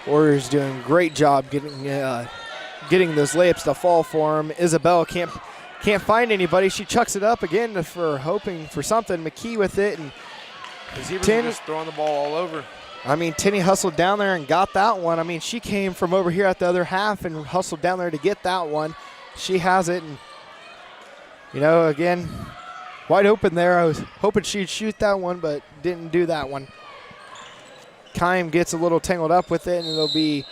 [SPEAKER 1] Warriors doing a great job getting those layups to fall for them. Isabel can't find anybody. She chucks it up again for hoping for something. McKee with it, and
[SPEAKER 8] Zebras are just throwing the ball all over.
[SPEAKER 1] I mean, Tinney hustled down there and got that one. I mean, she came from over here at the other half and hustled down there to get that one. She has it, and, you know, again, wide open there. I was hoping she'd shoot that one, but didn't do that one. Kime gets a little tangled up with it, and it'll be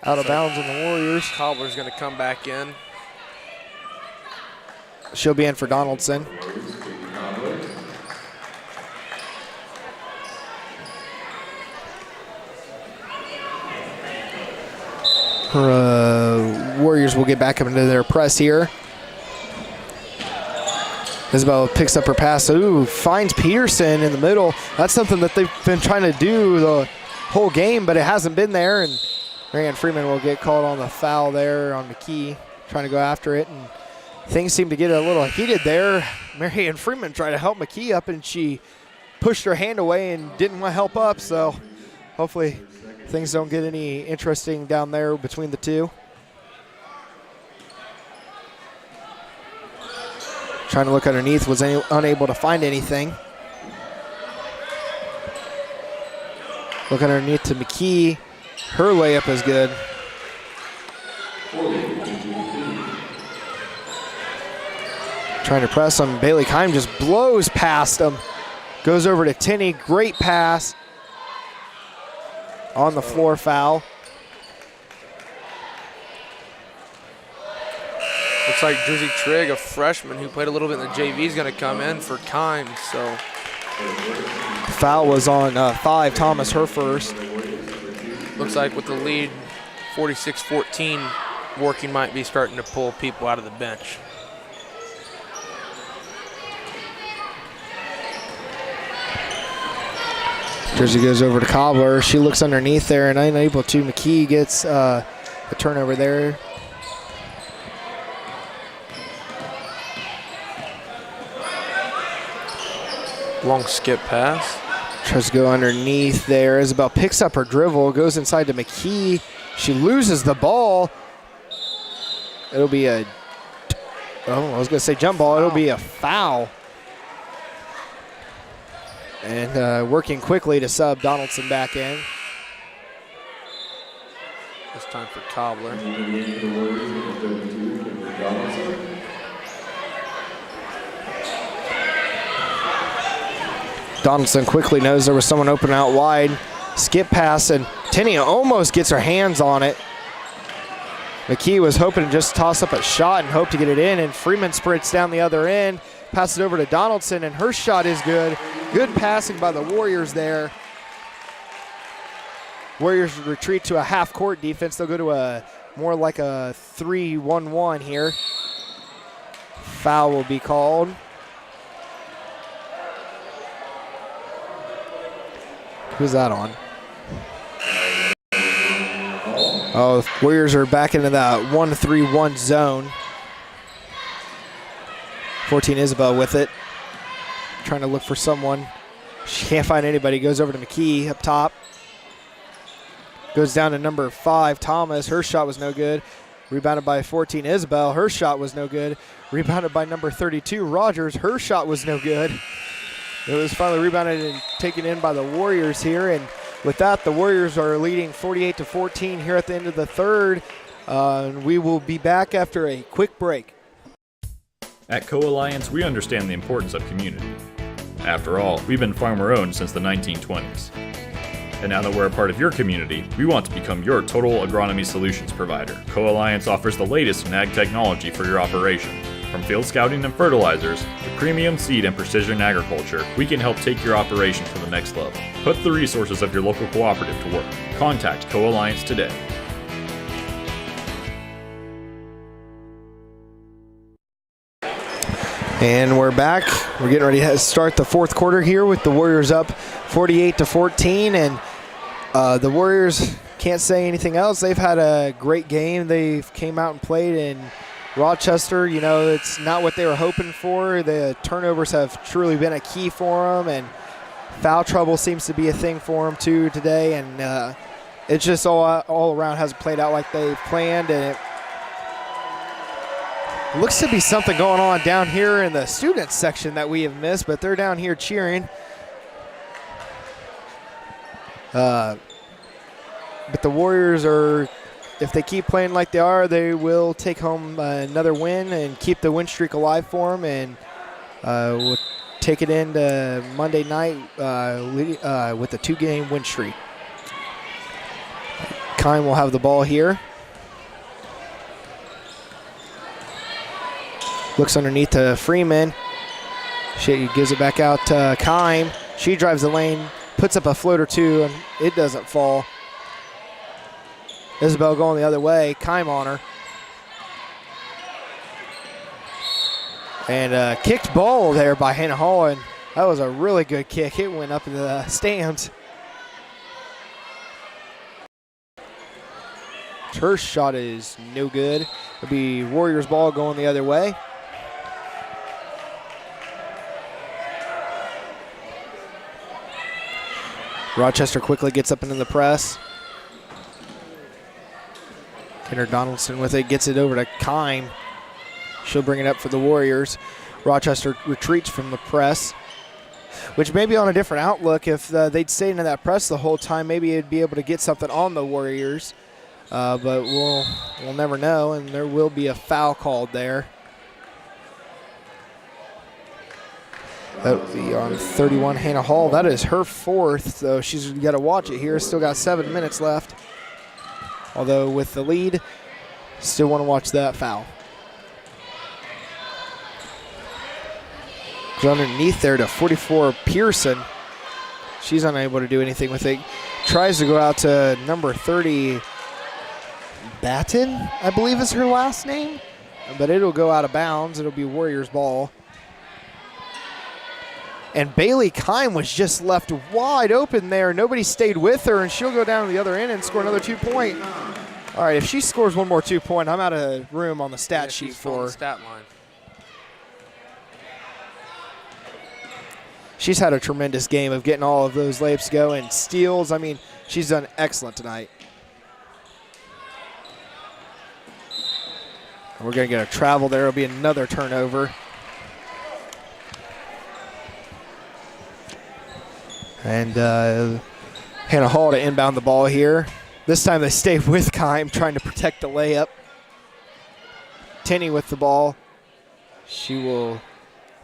[SPEAKER 1] out of bounds on the Warriors.
[SPEAKER 8] Cobbler's going to come back in.
[SPEAKER 1] She'll be in for Donaldson. Warriors will get back up into their press here. Isabel picks up her pass. Ooh, finds Peterson in the middle. That's something that they've been trying to do the whole game, but it hasn't been there. And Marianne Freeman will get called on the foul there on McKee, trying to go after it. And things seem to get a little heated there. Marianne Freeman tried to help McKee up, and she pushed her hand away and didn't want to help up. So hopefully things don't get any interesting down there between the two. Trying to look underneath, was unable to find anything. Look underneath to McKee. Her layup is good. Trying to press him. Bailey Kime just blows past him. Goes over to Tinney. Great pass. On the floor foul.
[SPEAKER 8] Looks like Drizzy Trigg, a freshman who played a little bit in the JV, is going to come in for Kime. So
[SPEAKER 1] foul was on 5, Thomas, her first.
[SPEAKER 8] Looks like with the lead, 46-14, Working might be starting to pull people out of the bench.
[SPEAKER 1] Jersey goes over to Cobbler. She looks underneath there and unable to. McKee gets a turnover there.
[SPEAKER 8] Long skip pass.
[SPEAKER 1] Tries to go underneath there. Isabel picks up her dribble, goes inside to McKee. She loses the ball. It'll be I was going to say jump ball. It'll be a foul. And working quickly to sub Donaldson back in.
[SPEAKER 8] It's time for Cobbler.
[SPEAKER 1] Donaldson quickly knows there was someone open out wide. Skip pass, and Tinney almost gets her hands on it. McKee was hoping to just toss up a shot and hope to get it in, and Freeman sprints down the other end, passes over to Donaldson, and her shot is good. Good passing by the Warriors there. Warriors retreat to a half-court defense. They'll go to a more like a 3-1-1 here. Foul will be called. Who's that on? Oh, Warriors are back into that 1-3-1 zone. 14 Isabel with it. Trying to look for someone. She can't find anybody. Goes over to McKee up top. Goes down to number 5, Thomas. Her shot was no good. Rebounded by 14 Isabel. Her shot was no good. Rebounded by number 32 Rogers. Her shot was no good. It was finally rebounded and taken in by the Warriors here. And with that, the Warriors are leading 48-14 here at the end of the third. We will be back after a quick break.
[SPEAKER 4] At Co-Alliance, we understand the importance of community. After all, we've been farmer-owned since the 1920s. And now that we're a part of your community, we want to become your total agronomy solutions provider. Co-Alliance offers the latest in ag technology for your operation. From field scouting and fertilizers to premium seed and precision agriculture, we can help take your operation to the next level. Put the resources of your local cooperative to work. Contact Co-Alliance today.
[SPEAKER 1] And we're back. We're getting ready to start the fourth quarter here with the Warriors up 48-14. And the Warriors can't say anything else. They've had a great game. They came out and played in Rochester. You know, it's not what they were hoping for. The turnovers have truly been a key for them. And foul trouble seems to be a thing for them too today. And it's just all around hasn't played out like they planned. And it looks to be something going on down here in the student section that we have missed, but they're down here cheering. But the Warriors are, if they keep playing like they are, they will take home another win and keep the win streak alive for them, and will take it into Monday night with a 2-game win streak. Kime will have the ball here. Looks underneath to Freeman. She gives it back out to Kime. She drives the lane, puts up a float or two, and it doesn't fall. Isabel going the other way. Kime on her. And kicked ball there by Hannah Hall, and that was a really good kick. It went up in the stands. Her shot is no good. It'll be Warriors ball going the other way. Rochester quickly gets up into the press. Kenner Donaldson with it, gets it over to Kime. She'll bring it up for the Warriors. Rochester retreats from the press, which may be on a different outlook. If they'd stayed in that press the whole time, maybe it'd be able to get something on the Warriors. But we'll never know, and there will be a foul called there. That would be on 31, Hannah Hall. That is her 4th, so she's got to watch it here. Still got 7 minutes left. Although with the lead, still want to watch that foul. Underneath there to 44, Pearson. She's unable to do anything with it. Tries to go out to number 30, Batten, I believe is her last name. But it'll go out of bounds. It'll be Warriors ball. And Bailey Kime was just left wide open there. Nobody stayed with her, and she'll go down to the other end and score another 2-point. All right, if she scores one more 2-point, I'm out of room on the stat sheet for her.
[SPEAKER 8] Stat line.
[SPEAKER 1] She's had a tremendous game of getting all of those layups to go and steals. I mean, she's done excellent tonight. And we're going to get a travel there. It'll be another turnover. And Hannah Hall to inbound the ball here. This time they stay with Kime, trying to protect the layup. Tenney with the ball. She will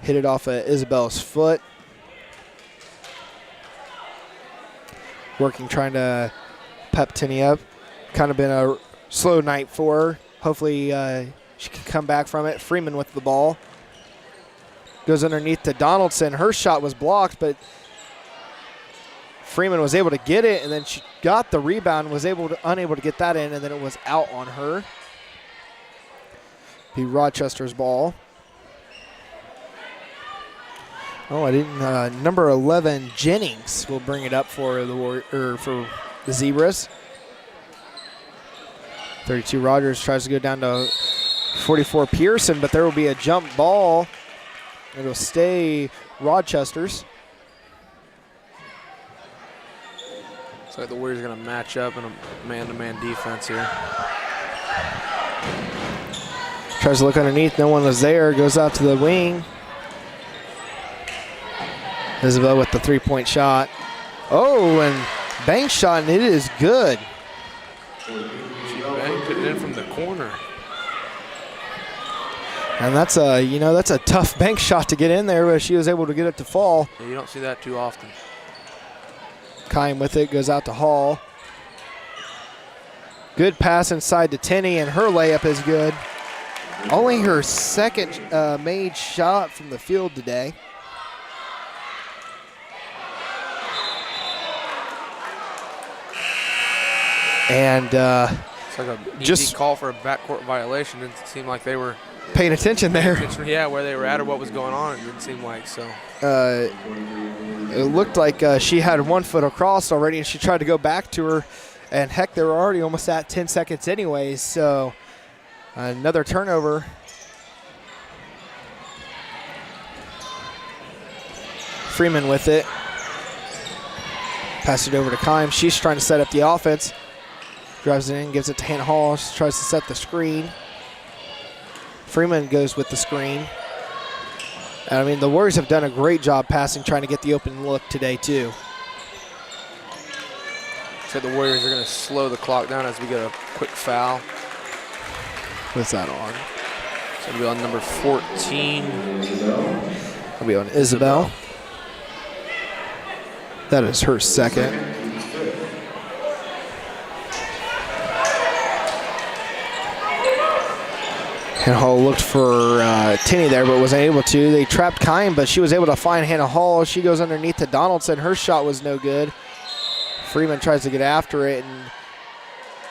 [SPEAKER 1] hit it off of Isabel's foot. Working, trying to pep Tenney up. Kind of been a slow night for her. Hopefully she can come back from it. Freeman with the ball. Goes underneath to Donaldson. Her shot was blocked, but Freeman was able to get it, and then she got the rebound, was unable to get that in, and then it was out on her. Be Rochester's ball. Oh, I didn't. Number 11, Jennings, will bring it up for the Zebras. 32, Rogers tries to go down to 44, Pearson, but there will be a jump ball. It'll stay Rochester's.
[SPEAKER 8] Looks like the Warriors are going to match up in a man-to-man defense here.
[SPEAKER 1] Tries to look underneath. No one was there. Goes out to the wing. Isabel with the 3-point shot. Oh, and bank shot, and it is good.
[SPEAKER 8] She banked it in from the corner.
[SPEAKER 1] And that's a tough bank shot to get in there, but she was able to get it to fall.
[SPEAKER 8] Yeah, you don't see that too often.
[SPEAKER 1] Kime with it, goes out to Hall. Good pass inside to Tenney, and her layup is good. Only her second made shot from the field today. And
[SPEAKER 8] it's like a easy call for a backcourt violation. It didn't seem like they were
[SPEAKER 1] paying attention there.
[SPEAKER 8] Yeah, where they were at or what was going on, it didn't seem like so.
[SPEAKER 1] It looked like she had 1 foot across already, and she tried to go back to her. And heck, they were already almost at 10 seconds anyways. So another turnover. Freeman with it. Pass it over to Kime. She's trying to set up the offense. Drives it in, gives it to Hannah Hall. She tries to set the screen. Freeman goes with the screen. And I mean, the Warriors have done a great job passing, trying to get the open look today, too.
[SPEAKER 8] So the Warriors are going to slow the clock down as we get a quick foul.
[SPEAKER 1] What's that on?
[SPEAKER 8] So it'll be on number 14.
[SPEAKER 1] It'll be on Isabel. That is her second. And Hall looked for Tinney there, but wasn't able to. They trapped Kine, but she was able to find Hannah Hall. She goes underneath to Donaldson. Her shot was no good. Freeman tries to get after it, and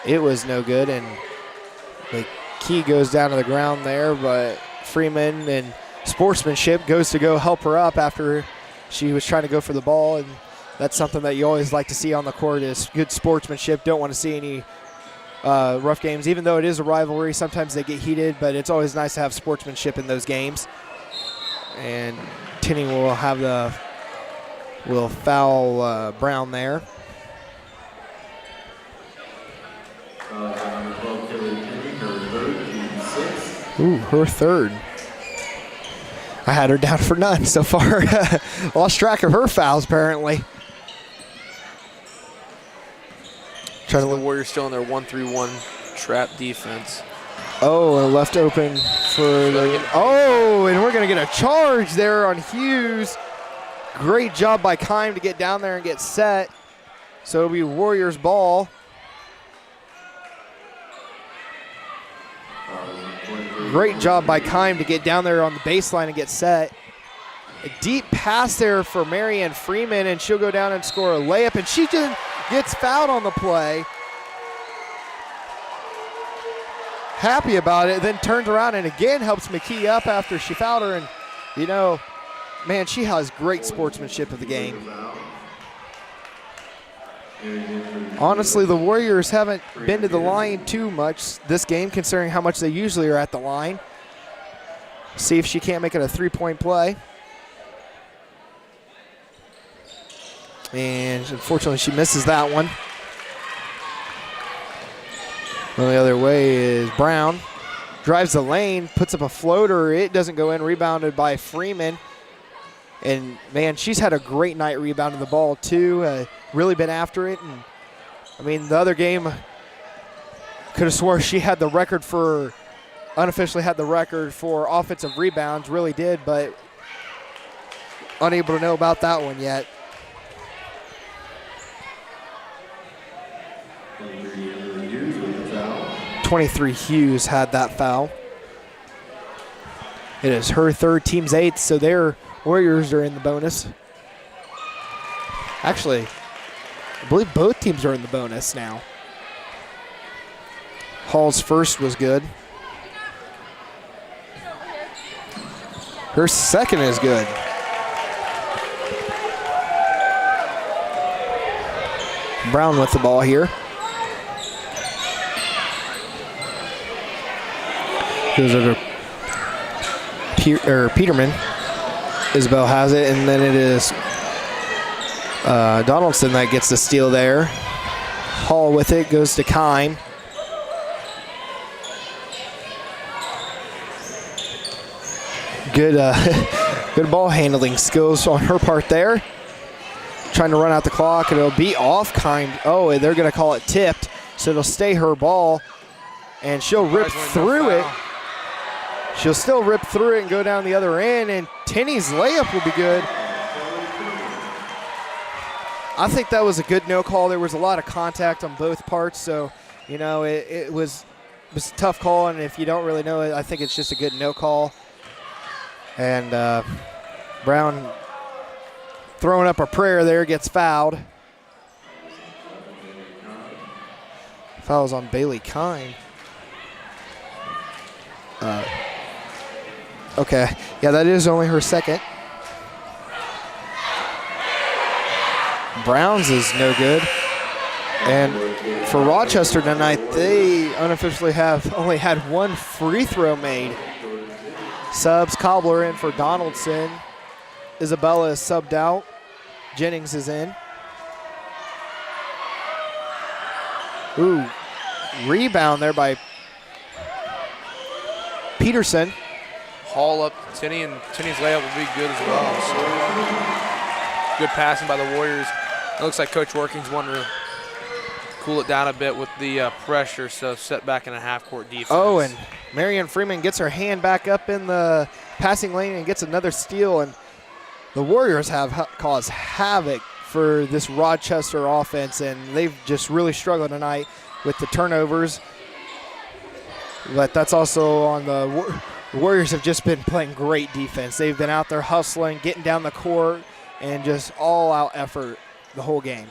[SPEAKER 1] it was no good. And the key goes down to the ground there, but Freeman and Sportsmanship goes to go help her up after she was trying to go for the ball. And that's something that you always like to see on the court is good sportsmanship. Don't want to see any rough games. Even though it is a rivalry, sometimes they get heated, but it's always nice to have sportsmanship in those games. And Tinney will foul Brown there. Ooh, her third. I had her down for none so far. Lost track of her fouls apparently.
[SPEAKER 8] So the Warriors still in their 1-3-1 trap defense.
[SPEAKER 1] Oh, and left open for the. Oh, and we're going to get a charge there on Hughes. Great job by Kime to get down there and get set. So it'll be Warriors ball. Great job by Kime to get down there on the baseline and get set. A deep pass there for Marianne Freeman, and she'll go down and score a layup, and she just gets fouled on the play. Happy about it, then turns around and again helps McKee up after she fouled her. And, you know, man, she has great sportsmanship of the game. Honestly, the Warriors haven't been to the line too much this game, considering how much they usually are at the line. See if she can't make it a three-point play. And unfortunately, she misses that one. Well, the other way is Brown. Drives the lane, puts up a floater. It doesn't go in, rebounded by Freeman. And, man, she's had a great night rebounding the ball, too. Really been after it. And, I mean, the other game, could have swore she had the record for, unofficially had the record for offensive rebounds. Really did, but unable to know about that one yet. 23 Hughes had that foul. It is her third, team's eighth, so their Warriors are in the bonus. Actually, I believe both teams are in the bonus now. Hall's first was good. Her second is good. Brown with the ball here. Goes over Peterman. Isabel has it, and then it is Donaldson that gets the steal there. Hall with it, goes to Kime. Good, good ball handling skills on her part there. Trying to run out the clock, and it'll be off Kime. Oh, they're going to call it tipped, so it'll stay her ball, and she'll rip through it. She'll still rip through it and go down the other end, and Tinney's layup will be good. I think that was a good no call. There was a lot of contact on both parts, so, you know, it was a tough call, and if you don't really know it, I think it's just a good no call. And Brown throwing up a prayer there, gets fouled. Fouls on Bailey Kine. Okay, yeah, that is only her second. Brown's is no good. And for Rochester tonight, they unofficially have only had one free throw made. Subs, Cobbler in for Donaldson. Isabella is subbed out. Jennings is in. Ooh, rebound there by Peterson.
[SPEAKER 8] Hall up to Tinney, and Tinney's layup will be good as well. So good passing by the Warriors. It looks like Coach Workings wanted to cool it down a bit with the pressure, so set back in a half-court defense.
[SPEAKER 1] Oh, and Marianne Freeman gets her hand back up in the passing lane and gets another steal, and the Warriors have caused havoc for this Rochester offense, and they've just really struggled tonight with the turnovers. But that's also on the Warriors have just been playing great defense. They've been out there hustling, getting down the court, and just all-out effort the whole game.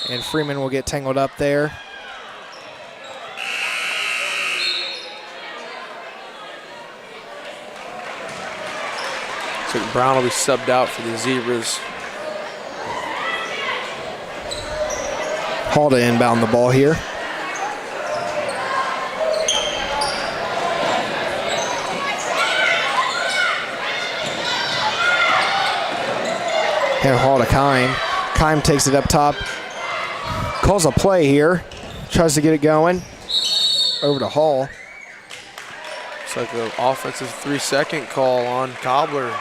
[SPEAKER 1] And Freeman will get tangled up there.
[SPEAKER 8] So Brown will be subbed out for the Zebras.
[SPEAKER 1] Hall to inbound the ball here. And Hall to Kime. Kime takes it up top. Calls a play here. Tries to get it going. Over to Hall.
[SPEAKER 8] It's like an offensive 3-second call on Cobbler.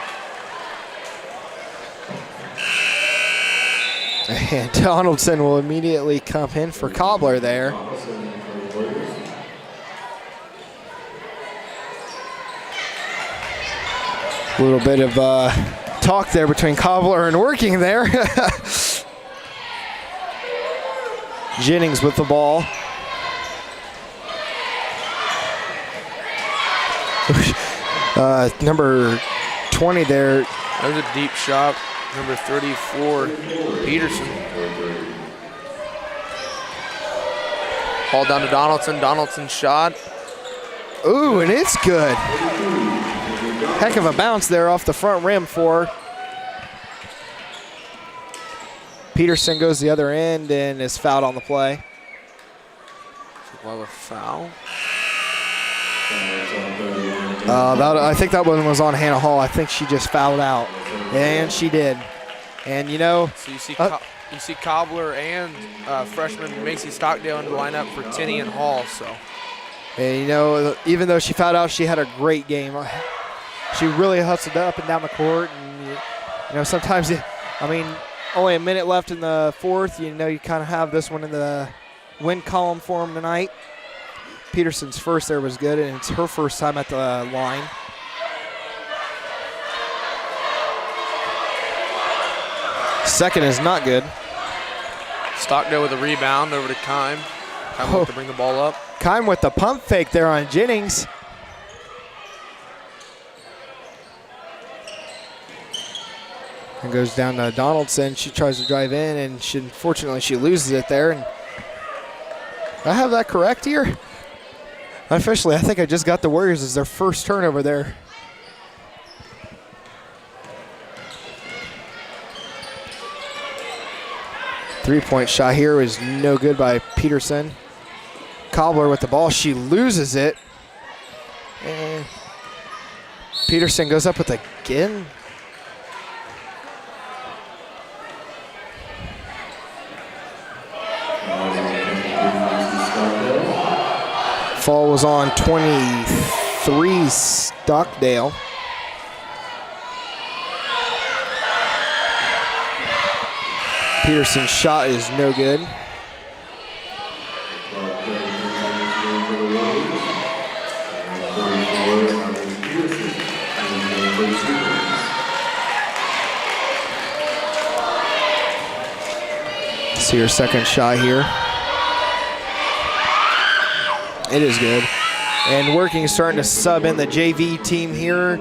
[SPEAKER 1] And Donaldson will immediately come in for Cobbler there. A little bit of talk there between Cobbler and Working there. Jennings with the ball. Number 20 there.
[SPEAKER 8] There's a deep shot. Number 34, Peterson. Ball down to Donaldson. Donaldson's shot.
[SPEAKER 1] Ooh, and it's good. Heck of a bounce there off the front rim for Peterson. Goes the other end and is fouled on the play.
[SPEAKER 8] Well, a foul.
[SPEAKER 1] I think that one was on Hannah Hall. I think she just fouled out, and she did. And you know,
[SPEAKER 8] so you see Cobbler and freshman Macy Stockdale in the lineup for Tinney and Hall. So,
[SPEAKER 1] and you know, even though she fouled out, she had a great game. She really hustled up and down the court, and you know, sometimes only a minute left in the fourth. You know, you kind of have this one in the win column for them tonight. Peterson's first there was good, and it's her first time at the line. Second is not good.
[SPEAKER 8] Stockdale with a rebound over to Kime. Kime to bring the ball up.
[SPEAKER 1] Kime with the pump fake there on Jennings. And goes down to Donaldson. She tries to drive in, and unfortunately she loses it there. And I have that correct here? Officially, I think I just got the Warriors as their first turnover there. Three-point shot here was no good by Peterson. Cobbler with the ball. She loses it. And Peterson goes up with it again. Fall was on 23, Stockdale. Peterson's shot is no good. See her second shot here. It is good. And Working is starting to sub in the JV team here.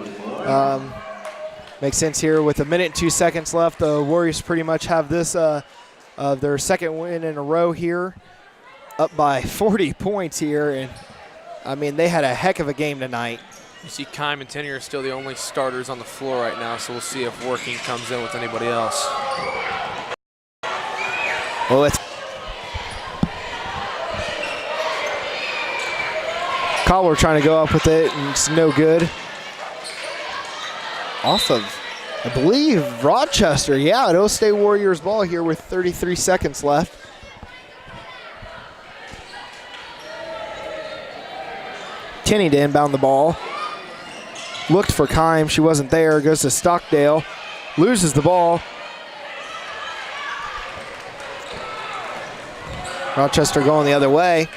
[SPEAKER 1] Makes sense here with a minute and 2 seconds left. The Warriors pretty much have this their second win in a row here. Up by 40 points here. And, I mean, they had a heck of a game tonight.
[SPEAKER 8] You see Kime and Tinney are still the only starters on the floor right now, so we'll see if Working comes in with anybody else.
[SPEAKER 1] Well, it's Cobbler trying to go up with it, and it's no good. Off of, I believe, Rochester. Yeah, it'll stay Warriors ball here with 33 seconds left. Tinney to inbound the ball. Looked for Kime. She wasn't there. Goes to Stockdale. Loses the ball. Rochester going the other way.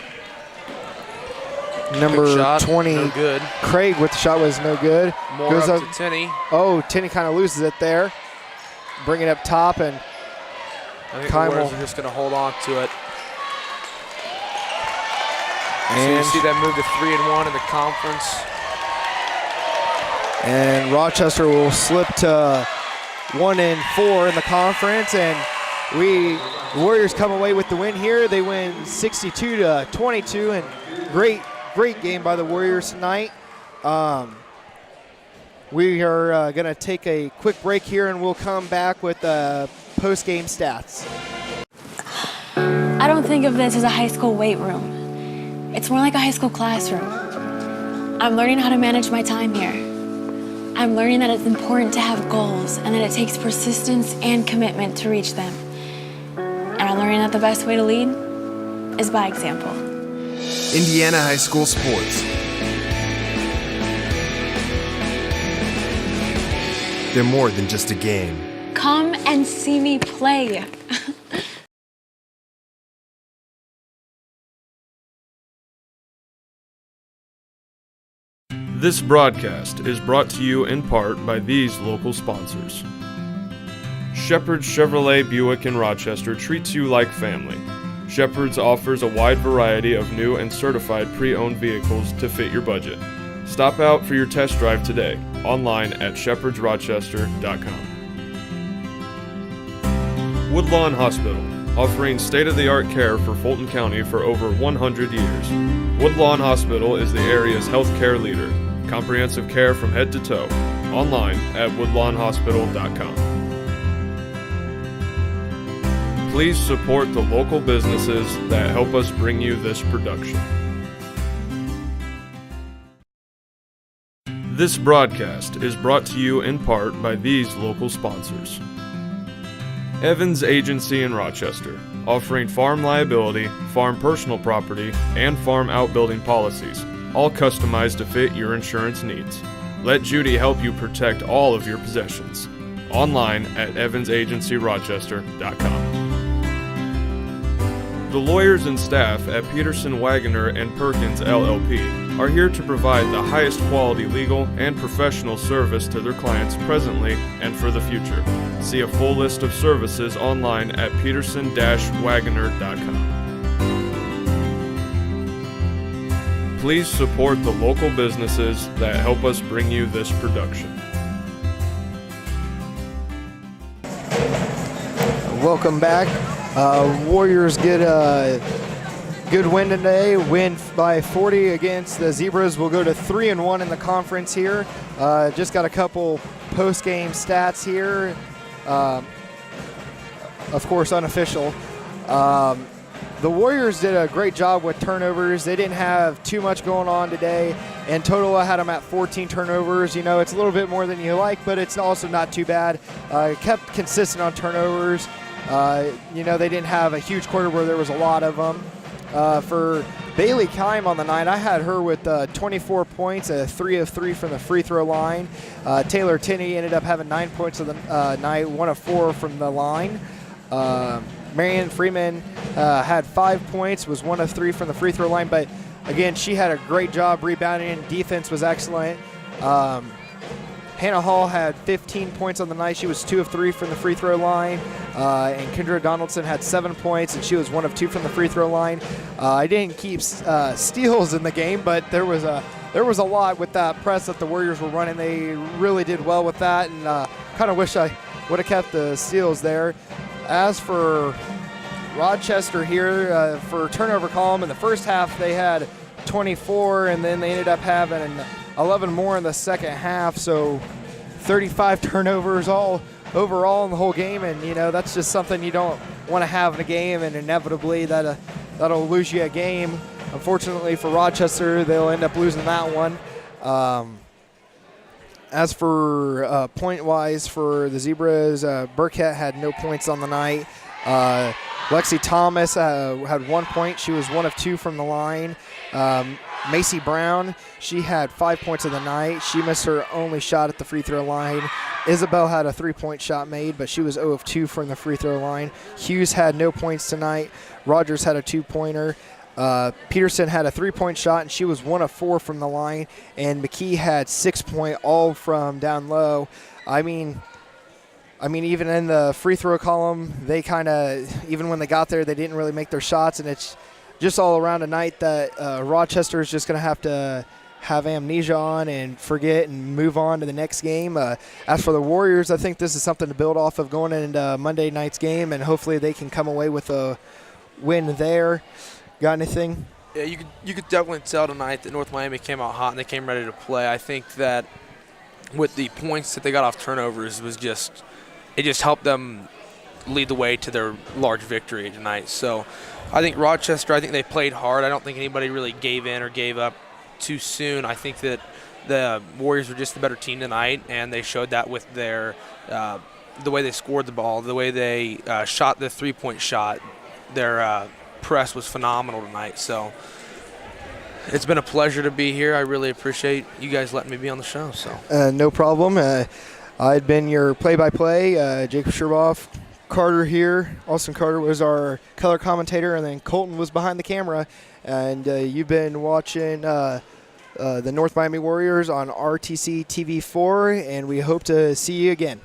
[SPEAKER 1] Number
[SPEAKER 8] shot,
[SPEAKER 1] 20,
[SPEAKER 8] no good.
[SPEAKER 1] Craig with the shot was no good.
[SPEAKER 8] More
[SPEAKER 1] Goes
[SPEAKER 8] up to Tenney.
[SPEAKER 1] Oh, Tenney kind of loses it there. Bring it up top, and
[SPEAKER 8] I think the Warriors are just going to hold on to it. So you see that move to 3-1 in the conference.
[SPEAKER 1] And Rochester will slip to 1-4 in the conference, and the Warriors come away with the win here. They win 62-22, and great game by the Warriors tonight. We are going to take a quick break here, and we'll come back with post-game stats.
[SPEAKER 6] I don't think of this as a high school weight room. It's more like a high school classroom. I'm learning how to manage my time here. I'm learning that it's important to have goals and that it takes persistence and commitment to reach them. And I'm learning that the best way to lead is by example.
[SPEAKER 7] Indiana high school sports. They're more than just a game.
[SPEAKER 6] Come and see me play.
[SPEAKER 2] This broadcast is brought to you in part by these local sponsors. Shepherd's Chevrolet Buick in Rochester treats you like family. Shepherd's offers a wide variety of new and certified pre-owned vehicles to fit your budget. Stop out for your test drive today, online at shepherdsrochester.com. Woodlawn Hospital, offering state-of-the-art care for Fulton County for over 100 years. Woodlawn Hospital is the area's healthcare leader. Comprehensive care from head to toe. Online at woodlawnhospital.com. Please support the local businesses that help us bring you this production. This broadcast is brought to you in part by these local sponsors. Evans Agency in Rochester, offering farm liability, farm personal property, and farm outbuilding policies, all customized to fit your insurance needs. Let Judy help you protect all of your possessions. Online at evansagencyrochester.com. The lawyers and staff at Peterson, Wagoner & Perkins LLP are here to provide the highest quality legal and professional service to their clients presently and for the future. See a full list of services online at peterson-wagoner.com. Please support the local businesses that help us bring you this production.
[SPEAKER 1] Welcome back. Warriors get a good win today. Win by 40 against the Zebras. We'll go to 3-1 in the conference here. Just got a couple post-game stats here. Of course, unofficial. The Warriors did a great job with turnovers. They didn't have too much going on today. In total, I had them at 14 turnovers. You know, it's a little bit more than you like, but it's also not too bad. Kept consistent on turnovers. You know, they didn't have a huge quarter where there was a lot of them. For Bailey Kime on the night, I had her with 24 points, 3 of 3 from the free throw line. Taylor Tinney ended up having 9 points of the night, 1 of 4 from the line. Marianne Freeman had 5 points, was 1 of 3 from the free throw line, but again, she had a great job rebounding. Defense was excellent. Hannah Hall had 15 points on the night. She was 2 of 3 from the free throw line. And Kendra Donaldson had 7 points, and she was 1 of 2 from the free throw line. I didn't keep steals in the game, but there was a lot with that press that the Warriors were running. They really did well with that, and kind of wish I would have kept the steals there. As for Rochester here, for turnover column, in the first half they had 24, and then they ended up having 11 more in the second half, so 35 turnovers all overall in the whole game, and you know that's just something you don't want to have in a game, and inevitably that'll lose you a game. Unfortunately for Rochester, they'll end up losing that one. As for point-wise for the Zebras, Burkett had no points on the night. Lexi Thomas had 1 point. She was 1 of 2 from the line. Macy Brown, she had 5 points of the night. She missed her only shot at the free throw line. Isabel had a 3-point shot made, but she was 0 of 2 from the free throw line. Hughes had no points tonight. Rogers had a 2-pointer. Peterson had a 3-point shot, and she was 1 of 4 from the line. And McKee had 6-point, all from down low. I mean, even in the free throw column, they kind of, even when they got there, they didn't really make their shots. And it's just all around a night that Rochester is just going to have amnesia on and forget and move on to the next game. As for the Warriors, I think this is something to build off of going into Monday night's game, and hopefully they can come away with a win there. Got anything?
[SPEAKER 8] Yeah, you could definitely tell tonight that North Miami came out hot and they came ready to play. I think that with the points that they got off turnovers it just helped them lead the way to their large victory tonight. So I think Rochester, they played hard. I don't think anybody really gave in or gave up too soon. I think that the Warriors were just the better team tonight, and they showed that with their the way they scored the ball, the way they shot the 3-point shot. Their press was phenomenal tonight. So it's been a pleasure to be here. I really appreciate you guys letting me be on the show. So
[SPEAKER 1] no problem. I'd been your play-by-play, Jacob Sherboff. Carter here. Austin Carter was our color commentator, and then Colton was behind the camera. And you've been watching the North Miami Warriors on RTC TV4, and we hope to see you again.